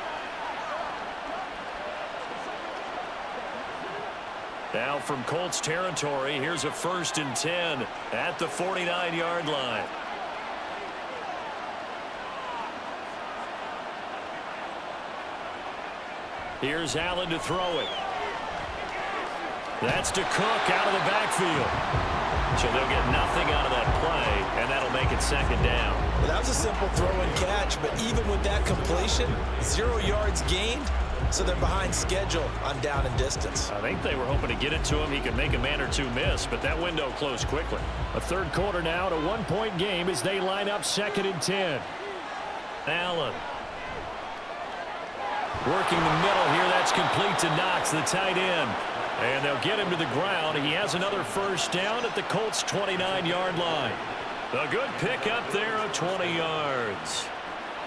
Now from Colts territory, here's a 1st and 10 at the 49-yard line. Here's Allen to throw it. That's to Cook out of the backfield. So they'll get nothing out of that play, and that'll make it 2nd down. Well, that was a simple throw and catch, but even with that completion, 0 yards gained, so they're behind schedule on down and distance. I think they were hoping to get it to him. He could make a man or two miss, but that window closed quickly. A 3rd quarter now to 1-point game as they line up 2nd and 10. Allen. Working the middle here. That's complete to Knox, the tight end. And they'll get him to the ground. He has another 1st down at the Colts' 29-yard line. A good pickup there of 20 yards.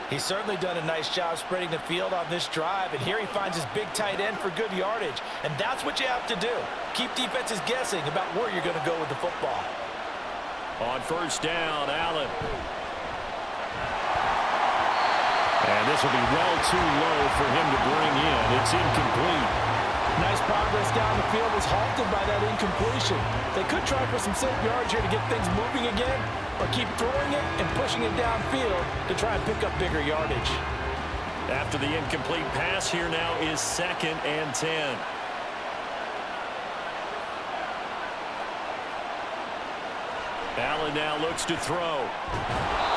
He's certainly done a nice job spreading the field on this drive, and here he finds his big tight end for good yardage. And that's what you have to do. Keep defenses guessing about where you're going to go with the football. On 1st down, Allen. And this will be well too low for him to bring in. It's incomplete. Nice progress down the field was halted by that incompletion. They could try for some safe yards here to get things moving again, or keep throwing it and pushing it downfield to try and pick up bigger yardage. After the incomplete pass, here now is 2nd and 10. Allen now looks to throw.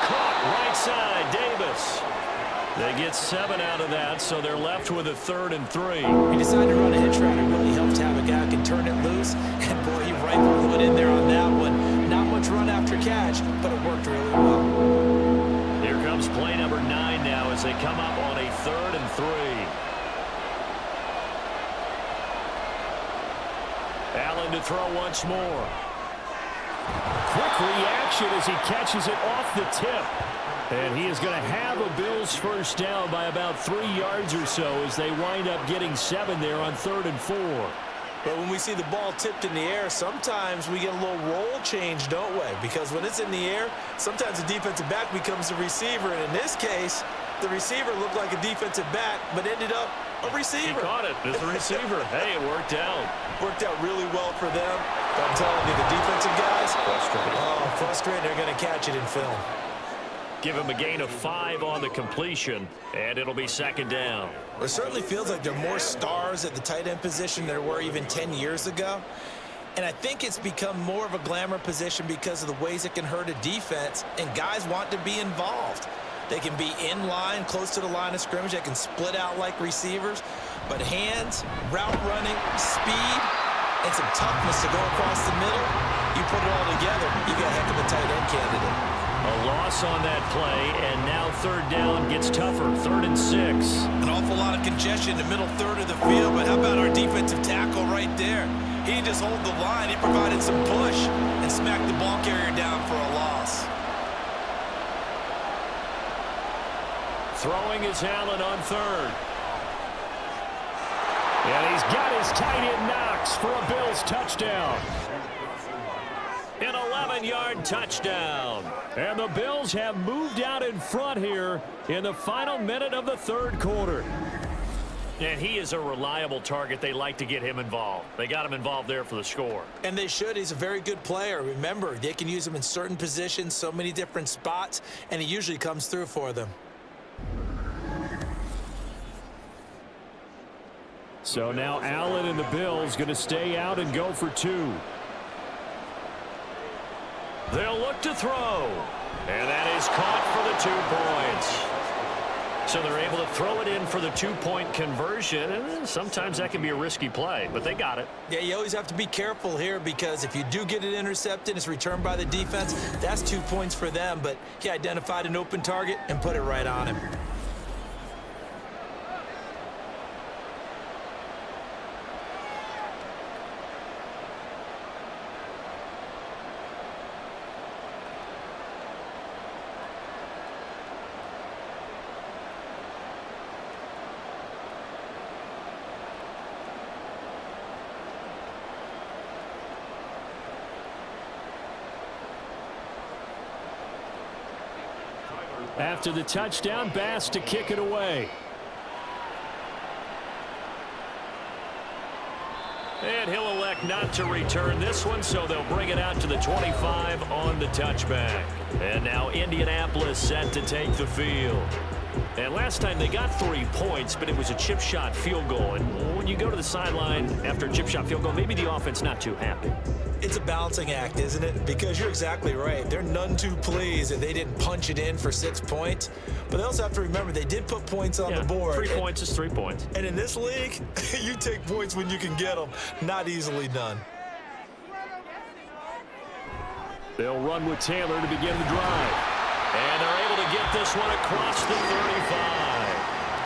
Caught right side, Davis. They get 7 out of that, so they're left with a 3rd and 3. He decided to run a hitch route. It really helps to have a guy who can turn it loose. And, boy, he rifled it in there on that one. Not much run after catch, but it worked really well. Here comes play number 9 now as they come come up on a 3rd and 3. Allen to throw once more. Quick reaction as he catches it off the tip. And he is going to have a Bills first down by about 3 yards or so as they wind up getting 7 there on 3rd and 4. But when we see the ball tipped in the air, sometimes we get a little roll change, don't we? Because when it's in the air, sometimes the defensive back becomes the receiver. And in this case, the receiver looked like a defensive back, but ended up a receiver. He caught it as a receiver. Hey, it worked out. Worked out really well for them. But I'm telling you, the defensive guys, frustrating. They're going to catch it in film. Give him a gain of 5 on the completion, and it'll be 2nd down. Well, it certainly feels like there are more stars at the tight end position than there were even 10 years ago. And I think it's become more of a glamour position because of the ways it can hurt a defense, and guys want to be involved. They can be in line, close to the line of scrimmage. They can split out like receivers. But hands, route running, speed, and some toughness to go across the middle, you put it all together, you got a heck of a tight end candidate. A loss on that play, and now 3rd down gets tougher, 3rd and 6. An awful lot of congestion in the middle third of the field, but how about our defensive tackle right there? He didn't just hold the line, he provided some push and smacked the ball carrier down for a loss. Throwing is Allen on 3rd. And he's got his tight end Knox for a Bills touchdown. An 11-yard touchdown. And the Bills have moved out in front here in the final minute of the 3rd quarter. And he is a reliable target. They like to get him involved. They got him involved there for the score. And they should. He's a very good player. Remember, they can use him in certain positions, so many different spots, and he usually comes through for them. So now Allen and the Bills going to stay out and go for 2. They'll look to throw. And that is caught for the 2 points. So they're able to throw it in for the 2-point conversion. And sometimes that can be a risky play, but they got it. Yeah, you always have to be careful here because if you do get it intercepted, it's returned by the defense, that's 2 points for them. But he identified an open target and put it right on him. After the touchdown, Bass to kick it away. And he'll elect not to return this one, so they'll bring it out to the 25 on the touchback. And now Indianapolis set to take the field. And last time they got 3 points, but it was a chip shot field goal. And when you go to the sideline after a chip shot field goal, maybe the offense not too happy. It's a balancing act, isn't it? Because you're exactly right. They're none too pleased that they didn't punch it in for 6 points. But they also have to remember they did put points on the board. 3 points is 3 points. And in this league, you take points when you can get them. Not easily done. They'll run with Taylor to begin the drive. And they're able to get this one across the 35.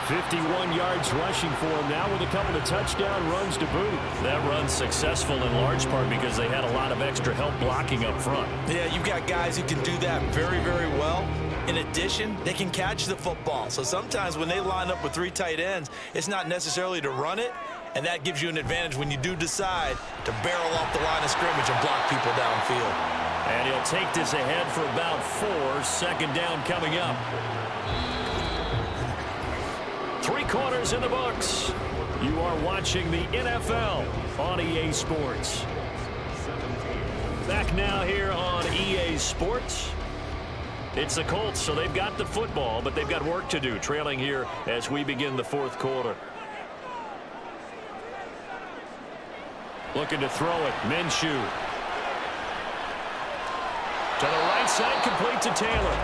51 yards rushing for him now with a couple of touchdown runs to boot. That run's successful in large part because they had a lot of extra help blocking up front. Yeah, you've got guys who can do that very, very well. In addition, they can catch the football. So sometimes when they line up with 3 tight ends, it's not necessarily to run it, and that gives you an advantage when you do decide to barrel off the line of scrimmage and block people downfield. And he'll take this ahead for about 4. 2nd down coming up. 3 quarters in the books. You are watching the NFL on EA Sports. Back now here on EA Sports. It's the Colts, so they've got the football, but they've got work to do, trailing here as we begin the 4th quarter. Looking to throw it. Minshew. To the right side, complete to Taylor.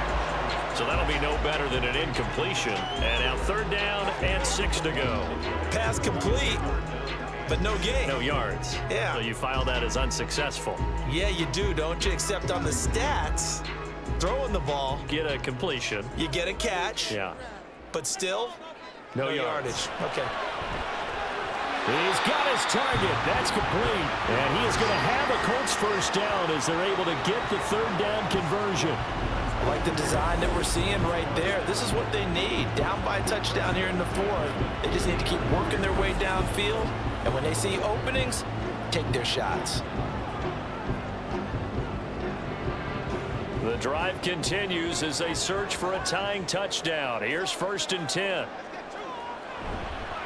So that'll be no better than an incompletion. And now 3rd down and 6 to go. Pass complete, but no gain. No yards. Yeah. So you file that as unsuccessful. Yeah, you do, don't you? Except on the stats, throwing the ball. Get a completion. You get a catch. Yeah. but still, no yardage. Okay. He's got his target. That's complete. And he is going to have a Colts first down as they're able to get the third down conversion. I like the design that we're seeing right there. This is what they need. Down by a touchdown here in the fourth. They just need to keep working their way downfield. And when they see openings, take their shots. The drive continues as they search for a tying touchdown. Here's 1st and 10.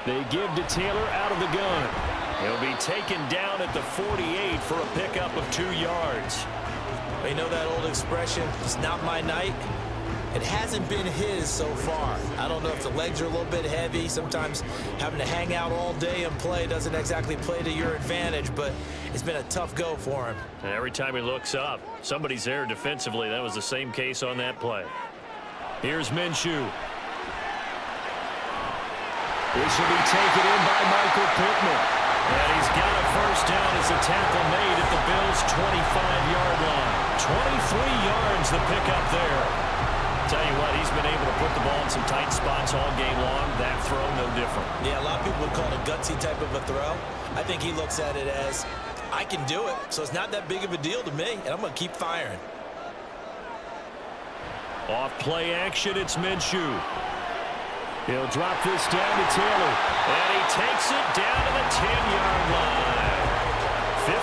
They give to Taylor out of the gun. He'll be taken down at the 48 for a pickup of 2 yards. You know that old expression, it's not my night? It hasn't been his so far. I don't know if the legs are a little bit heavy. Sometimes having to hang out all day and play doesn't exactly play to your advantage, but it's been a tough go for him. And every time he looks up, somebody's there defensively. That was the same case on that play. Here's Minshew. This will be taken in by Michael Pittman. And he's got a first down as a tackle made at the Bills' 25-yard line. 23 yards the pickup there. Tell you what, he's been able to put the ball in some tight spots all game long. That throw, no different. Yeah, a lot of people would call it a gutsy type of a throw. I think he looks at it as, I can do it, so it's not that big of a deal to me, and I'm going to keep firing. Off play action, it's Minshew. He'll drop this down to Taylor. And he takes it down to the 10-yard line.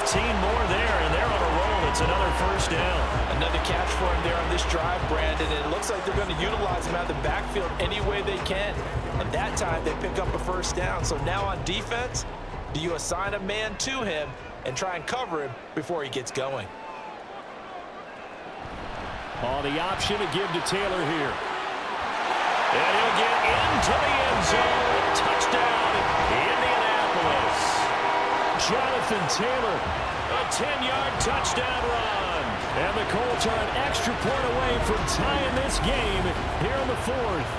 15 more there, and they're on a roll. It's another first down. Another catch for him there on this drive, Brandon. And it looks like they're going to utilize him out of the backfield any way they can. And that time, they pick up a first down. So now on defense, do you assign a man to him and try and cover him before he gets going? On the option to give to Taylor here. And he'll get into the end zone. Touchdown, Indianapolis. Jonathan Taylor. A 10-yard touchdown run. And the Colts are an extra point away from tying this game here in the fourth.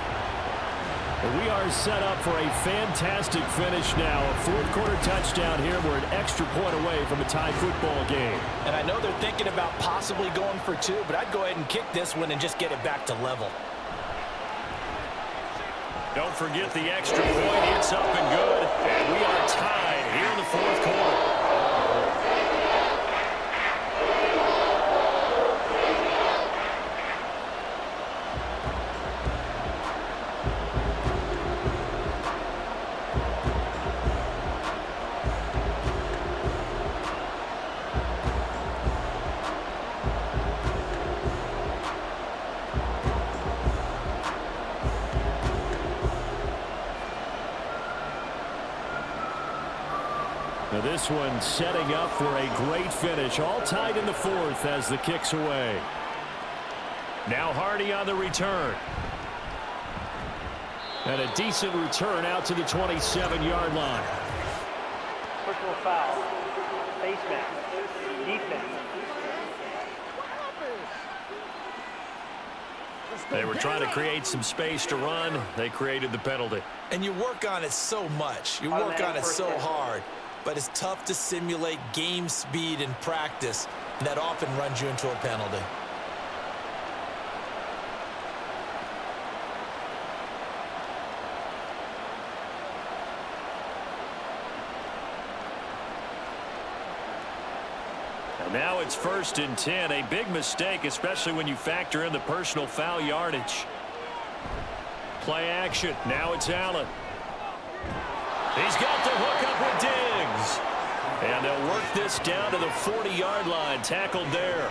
We are set up for a fantastic finish now. A fourth-quarter touchdown here. We're an extra point away from a tie football game. And I know they're thinking about possibly going for 2, but I'd go ahead and kick this one and just get it back to level. Don't forget the extra point. It's up and good. And we are tied here in the fourth quarter. Now this one setting up for a great finish. All tied in the fourth as the kick's away. Now Hardy on the return. And a decent return out to the 27-yard line. Personal foul. Face mask. Defense. They were trying to create some space to run. They created the penalty. And you work on it so much. You work on it so hard. But it's tough to simulate game speed in practice. And that often runs you into a penalty. And now it's 1st and 10. A big mistake, especially when you factor in the personal foul yardage. Play action. Now it's Allen. He's got the hook up with Diggs. And they'll work this down to the 40-yard line. Tackled there.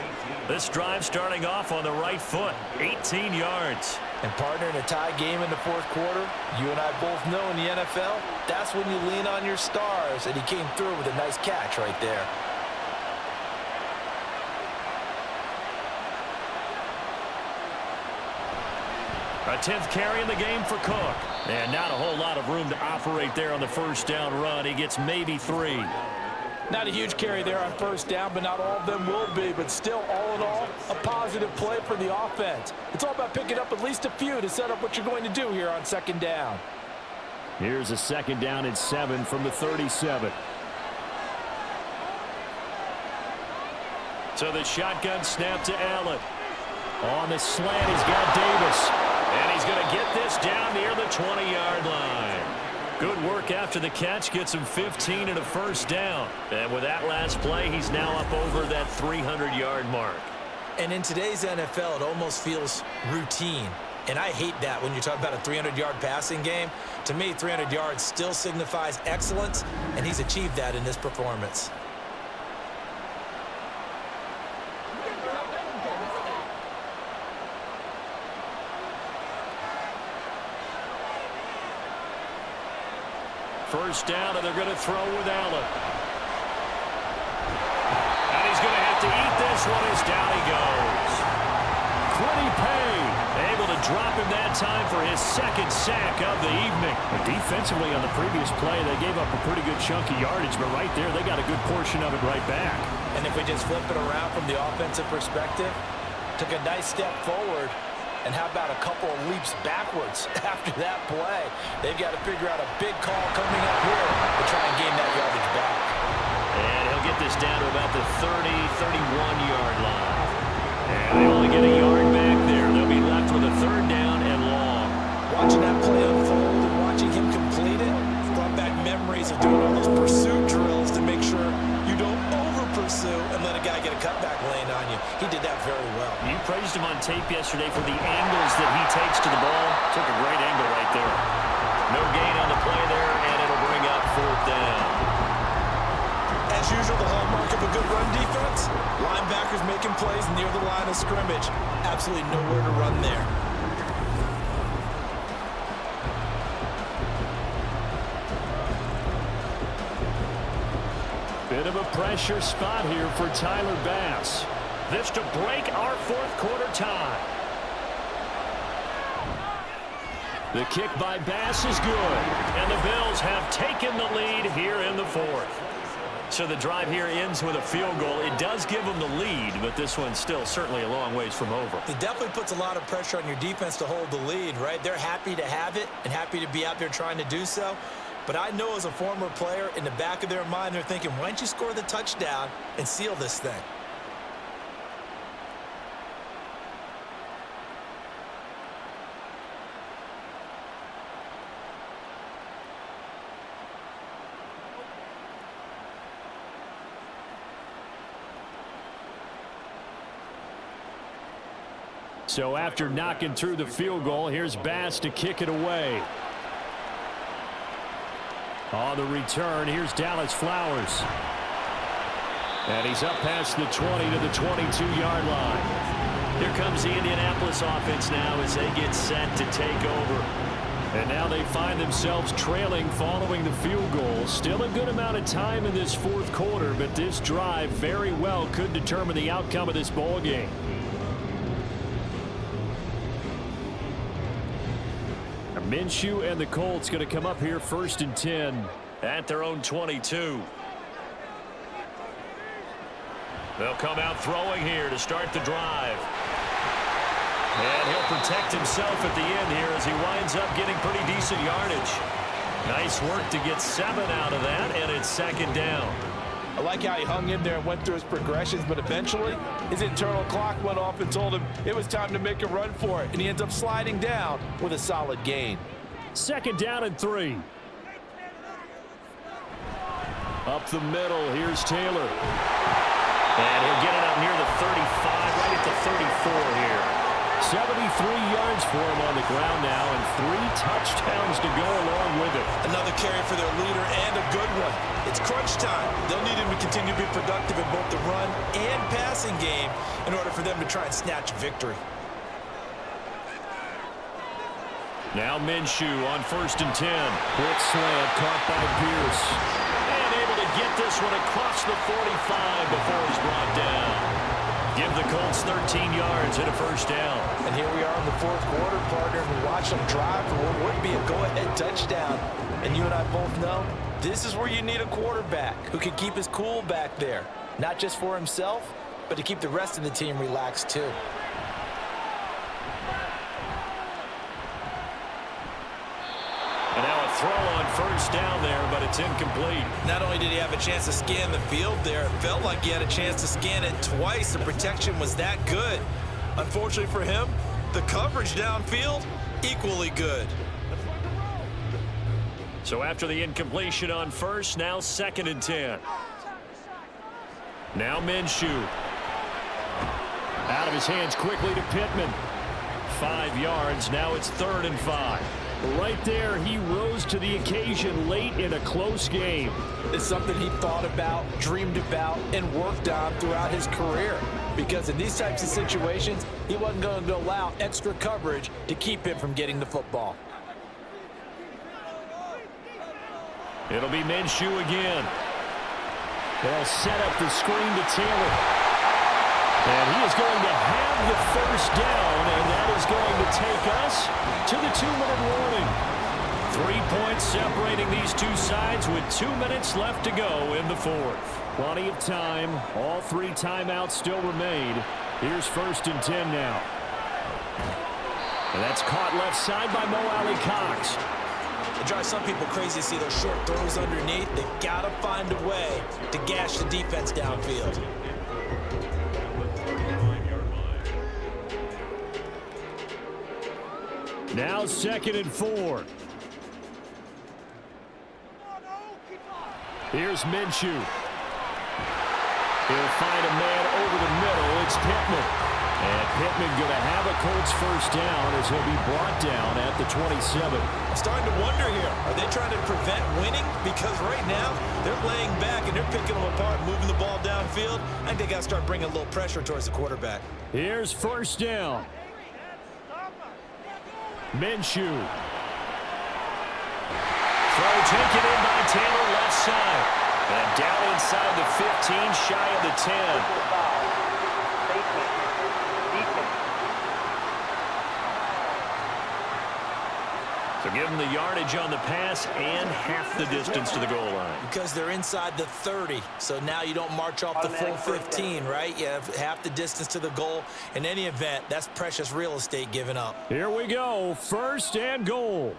This drive starting off on the right foot. 18 yards. And partner, in a tie game in the fourth quarter, you and I both know in the NFL, that's when you lean on your stars. And he came through with a nice catch right there. A 10th carry in the game for Cook. And not a whole lot of room to operate there on the first down run. He gets maybe 3. Not a huge carry there on first down, but not all of them will be. But still, all in all, a positive play for the offense. It's all about picking up at least a few to set up what you're going to do here on second down. Here's a 2nd down and 7 from the 37. So the shotgun snap to Allen. On the slant, he's got Davis. And he's going to get this down near the 20-yard line. Good work after the catch. Gets him 15 and a first down. And with that last play, he's now up over that 300-yard mark. And in today's NFL, it almost feels routine. And I hate that when you talk about a 300-yard passing game. To me, 300 yards still signifies excellence, and he's achieved that in this performance. First down, and they're going to throw with Allen. And he's going to have to eat this one as down he goes. Quiddy Pay able to drop him that time for his second sack of the evening. Defensively on the previous play, they gave up a pretty good chunk of yardage, but right there, they got a good portion of it right back. And if we just flip it around from the offensive perspective, took a nice step forward, and how about a couple of leaps backwards after that play? They've got to figure out a big call coming up here to try and gain that yardage back. And he'll get this down to about the 30, 31-yard line. And they only get a yard back there. They'll be left with a third down and long. Watching that play unfold and watching him complete it brought back memories of doing all those pursuit drills to make sure you don't over-pursue and let a guy get a cutback lane on you. He did that very well. You praised him on tape yesterday for the angles that he takes to the ball. Took a great angle right there. No gain on the play there, and it'll bring up fourth down. As usual, the hallmark of a good run defense, linebackers making plays near the line of scrimmage. Absolutely nowhere to run there. Bit of a pressure spot here for Tyler Bass. This to break our fourth quarter tie. The kick by Bass is good. And the Bills have taken the lead here in the fourth. So the drive here ends with a field goal. It does give them the lead, but this one's still certainly a long ways from over. It definitely puts a lot of pressure on your defense to hold the lead, right? They're happy to have it and happy to be out there trying to do so. But I know as a former player, in the back of their mind, they're thinking, why don't you score the touchdown and seal this thing? So after knocking through the field goal, here's Bass to kick it away. On the return, here's Dallas Flowers. And he's up past the 20 to the 22-yard line. Here comes the Indianapolis offense now as they get set to take over. And now they find themselves trailing following the field goal. Still a good amount of time in this fourth quarter, but this drive very well could determine the outcome of this ball game. Minshew and the Colts going to come up here 1st and 10 at their own 22. They'll come out throwing here to start the drive. And he'll protect himself at the end here as he winds up getting pretty decent yardage. Nice work to get 7 out of that, and it's 2nd down. I like how he hung in there and went through his progressions, but eventually his internal clock went off and told him it was time to make a run for it, and he ends up sliding down with a solid gain. 2nd down and 3. Up the middle, here's Taylor. And he'll get it up near the 35, right at the 34 here. 73 yards for him on the ground now, and 3 touchdowns to go along with it. Another carry for their leader, and a good one. It's crunch time. They'll need him to continue to be productive in both the run and passing game in order for them to try and snatch victory. Now Minshew on 1st and 10. Quick slant caught by Pierce. And able to get this one across the 45 before he's brought down. Give the Colts 13 yards and a 1st down. And here we are in the fourth quarter, partner, and we watch them drive for what would be a go-ahead touchdown. And you and I both know this is where you need a quarterback who can keep his cool back there, not just for himself, but to keep the rest of the team relaxed too. And now a throw on 1st down there, but it's incomplete. Not only did he have a chance to scan the field there, it felt like he had a chance to scan it twice. The protection was that good. Unfortunately for him, the coverage downfield equally good. So after the incompletion on first, now 2nd and 10. Now Minshew. Out of his hands quickly to Pittman. 5 yards. Now it's 3rd and 5. Right there, he rose to the occasion late in a close game. It's something he thought about, dreamed about, and worked on throughout his career. Because in these types of situations, he wasn't going to allow extra coverage to keep him from getting the football. It'll be Minshew again. They'll set up the screen to Taylor. And he is going to have the first down, and that is going to take us to the 2-minute warning. 3 points separating these two sides with 2 minutes left to go in the 4th. Plenty of time. All 3 timeouts still remain. Here's 1st and 10 now. And that's caught left side by Mo Alley Cox. It drives some people crazy to see those short throws underneath. They've got to find a way to gash the defense downfield. Now 2nd and 4. Here's Minshew. He'll find a man over the middle. It's Pittman. And Pittman going to have a Colts first down as he'll be brought down at the 27. I'm starting to wonder here, are they trying to prevent winning? Because right now, they're laying back and they're picking them apart, moving the ball downfield. I think they got to start bringing a little pressure towards the quarterback. Here's 1st down. Minshew. Throw taken in by Taylor left side. And down inside the 15, shy of the 10. So give them the yardage on the pass and half the distance to the goal line. Because they're inside the 30, so now you don't march off the full 15, right? You have half the distance to the goal. In any event, that's precious real estate given up. Here we go, 1st and goal.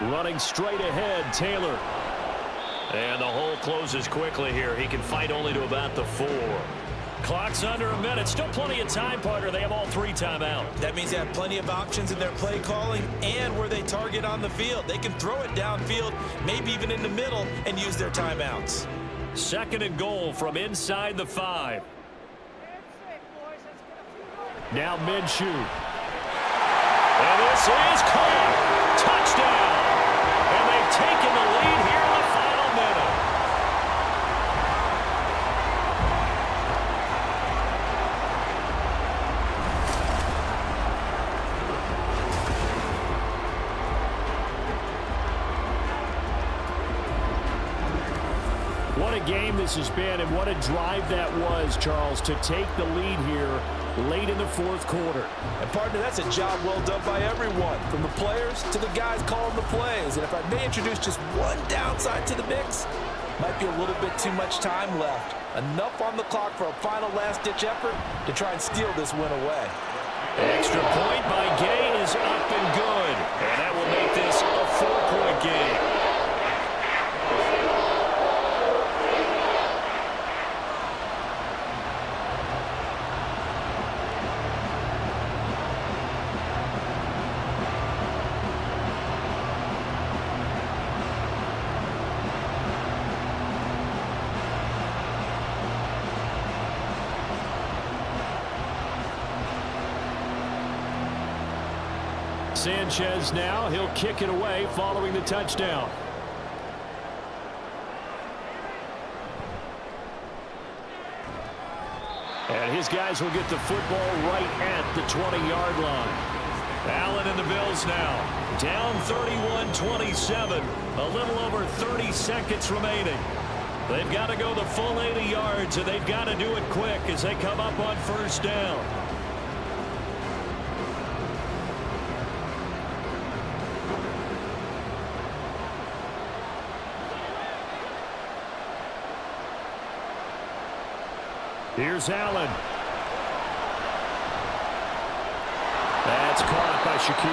Running straight ahead, Taylor. And the hole closes quickly here. He can fight only to about the 4. Clock's under a minute. Still plenty of time, partner. They have all 3 timeouts. That means they have plenty of options in their play calling and where they target on the field. They can throw it downfield, maybe even in the middle, and use their timeouts. 2nd and goal from inside the 5. Now Minshew. And this is caught. Touchdown. And they've taken the lead here in the final minute. What a game this has been, and what a drive that was, Charles, to take the lead here late in the 4th quarter. And partner, that's a job well done by everyone, from the players to the guys calling the plays. And if I may introduce just one downside to the mix, might be a little bit too much time left. Enough on the clock for a final last-ditch effort to try and steal this win away. Extra point by Gay is up and good. And that will make this a 4-point game. Sanchez now, he'll kick it away following the touchdown. And his guys will get the football right at the 20-yard line. Allen and the Bills now, down 31-27, a little over 30 seconds remaining. They've got to go the full 80 yards, and they've got to do it quick as they come up on 1st down. Here's Allen. That's caught by Shakir.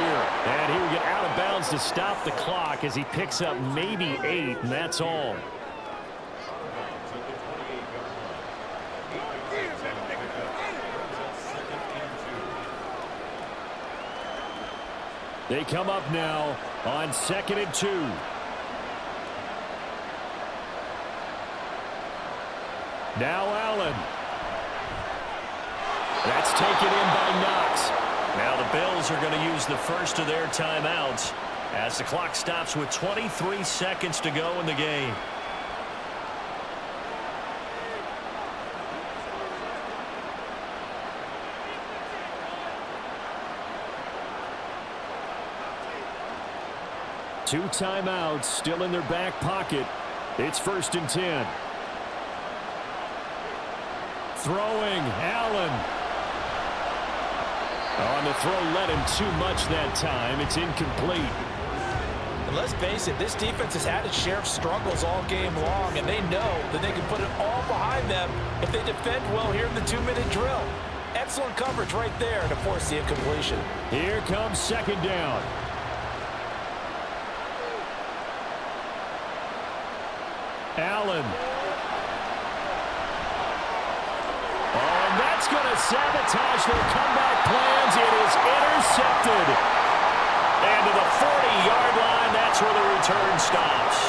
And he will get out of bounds to stop the clock as he picks up maybe 8, and that's all. They come up now on 2nd and 2. Now Allen. That's taken in by Knox. Now the Bills are going to use the first of their timeouts as the clock stops with 23 seconds to go in the game. Two timeouts still in their back pocket. It's 1st and 10. Throwing, Allen. On the throw, led him too much that time. It's incomplete. And let's face it, this defense has had its share of struggles all game long, and they know that they can put it all behind them if they defend well here in the 2-minute drill. Excellent coverage right there to force the incompletion. Here comes 2nd down. Allen. Oh, and that's going to sabotage their comeback plans. It is intercepted. And to the 40-yard line, that's where the return stops.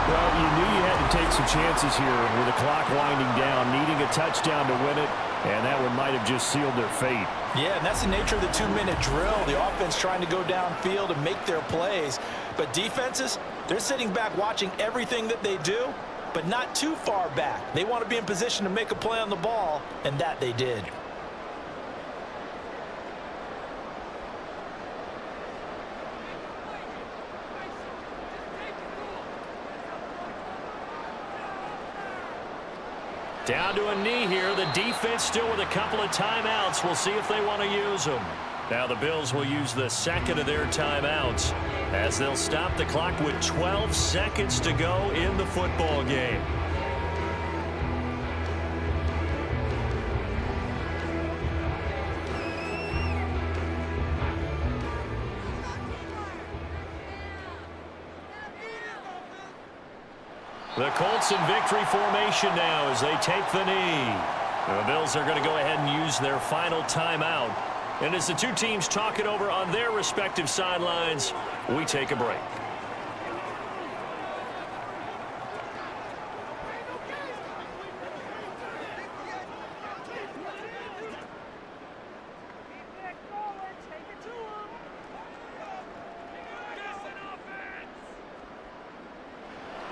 Well, you knew you had to take some chances here with the clock winding down, needing a touchdown to win it, and that one might have just sealed their fate. Yeah, and that's the nature of the 2-minute drill. The offense trying to go downfield and make their plays. But defenses, they're sitting back watching everything that they do, but not too far back. They want to be in position to make a play on the ball, and that they did. Down to a knee here. The defense still with a couple of timeouts. We'll see if they want to use them. Now the Bills will use the second of their timeouts as they'll stop the clock with 12 seconds to go in the football game. The Colts in victory formation now as they take the knee. The Bills are going to go ahead and use their final timeout. And as the two teams talk it over on their respective sidelines, we take a break.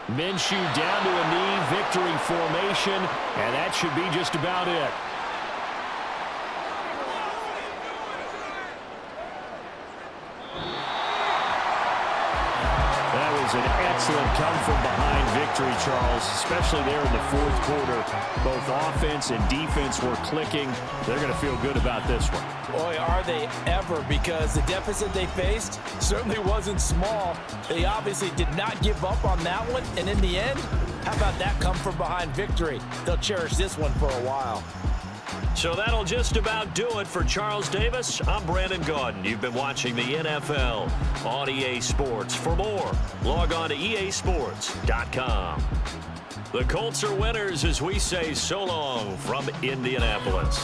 Minshew down to a knee, victory formation, and that should be just about it. That was an excellent come-from-behind victory, Charles, especially there in the 4th quarter. Both offense and defense were clicking. They're going to feel good about this one. Boy, are they ever, because the deficit they faced certainly wasn't small. They obviously did not give up on that one, and in the end, how about that come-from-behind victory? They'll cherish this one for a while. So that'll just about do it for Charles Davis. I'm Brandon Gaudin. You've been watching the NFL on EA Sports. For more, log on to easports.com. The Colts are winners as we say so long from Indianapolis.